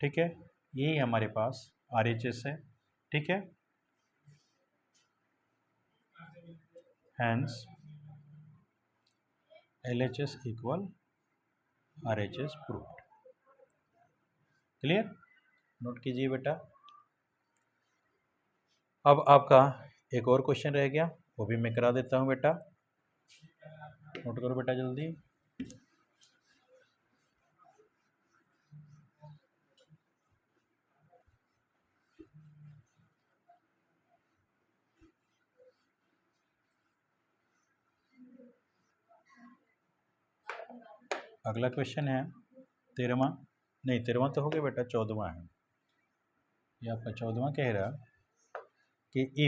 ठीक है, यही हमारे पास RHS है। ठीक है, hence LHS equal RHS proved. Clear, note कीजिए बेटा। अब आपका एक और क्वेश्चन रह गया, वो भी मैं करा देता हूँ बेटा, नोट करो बेटा जल्दी। अगला क्वेश्चन है 13वां, नहीं 13वां तो हो गया बेटा, 14वां है। ये आपका 14वां कह रहा कि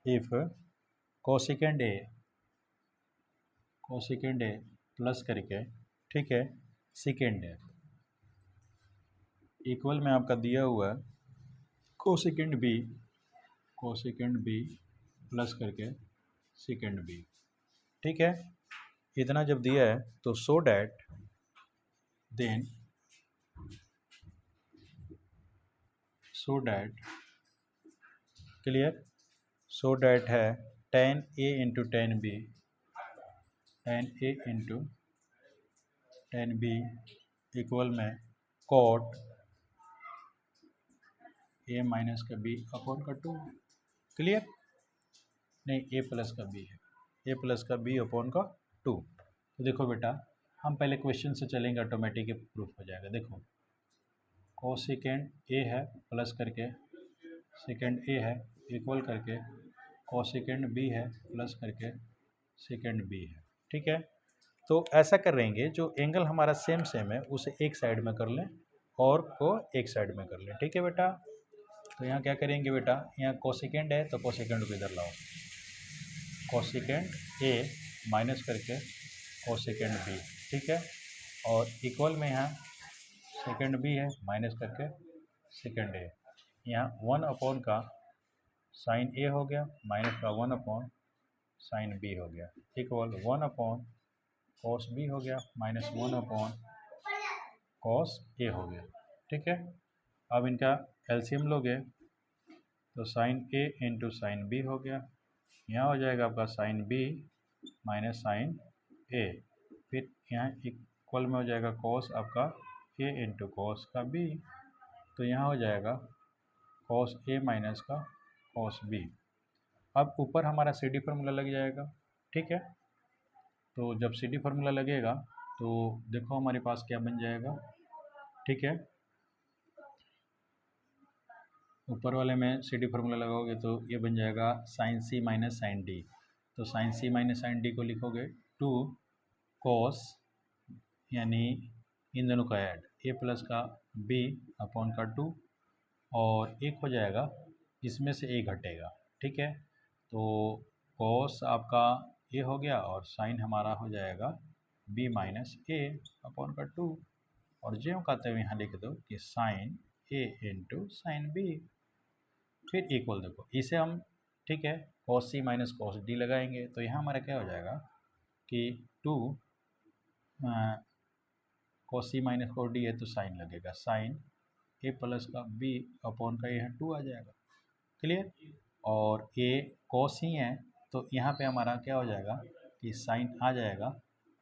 इफ कोसेकेंड ए प्लस करके, ठीक है, सेकेंड है इक्वल में आपका दिया हुआ कोसेकेंड बी प्लस करके सेकेंड बी। ठीक है, इतना जब दिया है तो so that clear, so that है tan A into tan B equal में cot A माइनस का B अपॉन का 2। क्लियर, नहीं A प्लस का B है, A प्लस का B अपॉन का 2। तो देखो बेटा, हम पहले क्वेश्चन से चलेंगे, ऑटोमेटिक प्रूफ हो जाएगा। देखो कोसेकेंड A है प्लस करके सेकेंड A है इक्वल करके कोसेकेंड B है प्लस करके सेकेंड B है। ठीक है, तो ऐसा कर रहेंगे, जो एंगल हमारा सेम है उसे एक साइड में कर लें और को एक साइड में कर लें। ठीक है बेटा, तो यहाँ क्या करेंगे बेटा, यहाँ कोसेकेंड है तो कोसेकेंड को इधर लाओ, कोसेकेंड A माइनस करके कोसेकेंड B। ठीक है, और इक्वल में यहाँ सेकेंड B है माइनस करके सेकेंड A, यहाँ 1 अपॉन का साइन A हो गया माइनस का 1 अपॉन साइन B हो गया, इक्वल 1 अपॉन कॉस B हो गया माइनस 1 अपॉन कॉस A हो गया। ठीक है, अब इनका एलसीएम लोगे तो sine A into sine B हो गया, यहाँ हो जाएगा आपका sine B minus sine A, फिर यहाँ इक्वल में हो जाएगा कॉस आपका A इंटू कॉस का B, तो यहाँ हो जाएगा कॉस A माइनस का कॉस B। अब ऊपर हमारा CD फार्मूला लग जाएगा। ठीक है, तो जब CD फार्मूला लगेगा तो देखो हमारे पास क्या बन जाएगा। ठीक है, ऊपर वाले में CD फार्मूला लगाओगे तो ये बन जाएगा sine C minus sine D, तो sine C minus sine D को लिखोगे 2 कॉस, यानी इन दोनों का ऐड A प्लस का B अपॉन का 2, और एक हो जाएगा इसमें से A घटेगा। ठीक है, तो कॉस आपका A हो गया और साइन हमारा हो जाएगा B माइनस A अपॉन का 2, और जो कहते हुए यहाँ लिख दो कि sine A into sine B, फिर इक्वल देखो इसे हम, ठीक है, cos C minus cos D लगाएंगे तो यहाँ हमारा क्या हो जाएगा कि 2 cos C minus cos D है तो साइन लगेगा, साइन A प्लस का B अपॉन का यहाँ 2 आ जाएगा। क्लियर, और A कॉस ही है तो यहाँ पे हमारा क्या हो जाएगा कि साइन आ जाएगा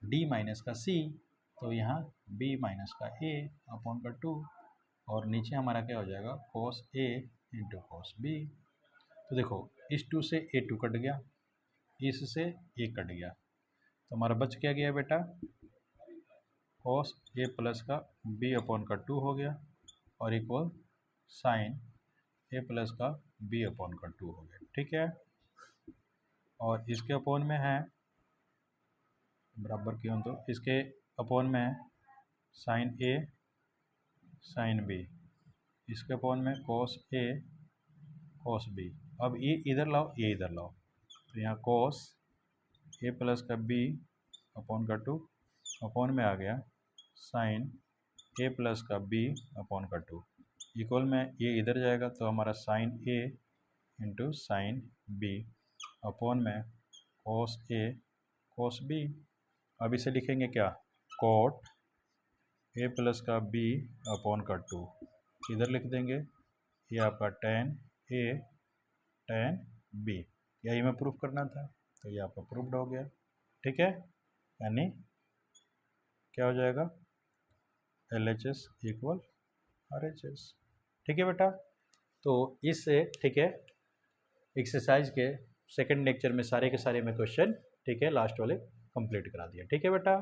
D माइनस का C, तो यहाँ B माइनस का A अपॉन का 2, और नीचे हमारा क्या हो जाएगा cos A into cos B। तो देखो इस 2 से A2 कट गया, इससे A कट गया, तो हमारा बच क्या गया बेटा cos A प्लस का B अपॉन का 2 हो गया और इक्वल साइन A प्लस का B अपॉन का 2 हो गया। ठीक है, और इसके अपॉन में है बराबर क्यों, तो इसके अपॉन में है साइन A साइन B, इसके अपॉन में cos A cos B। अब ये इधर लाओ, ये इधर लाओ, तो यहाँ cos A प्लस का B अपॉन का 2 अपॉन में आ गया साइन A प्लस का B अपॉन का 2 इक्वल में ये इधर जाएगा, तो हमारा sine A into sine B upon में cos A cos B। अब इसे लिखेंगे क्या cot A प्लस का B अपॉन का 2, इधर लिख देंगे ये आपका tan A tan B। यही हमें प्रूफ करना था, तो ये आपका प्रूफ्ड हो गया। ठीक है, यानी क्या हो जाएगा LHS इक्वल RHS। ठीक है बेटा, तो इससे ठीक है एक्सरसाइज के सेकंड लेक्चर में सारे के सारे में क्वेश्चन ठीक है लास्ट वाले कंप्लीट करा दिया। ठीक है बेटा।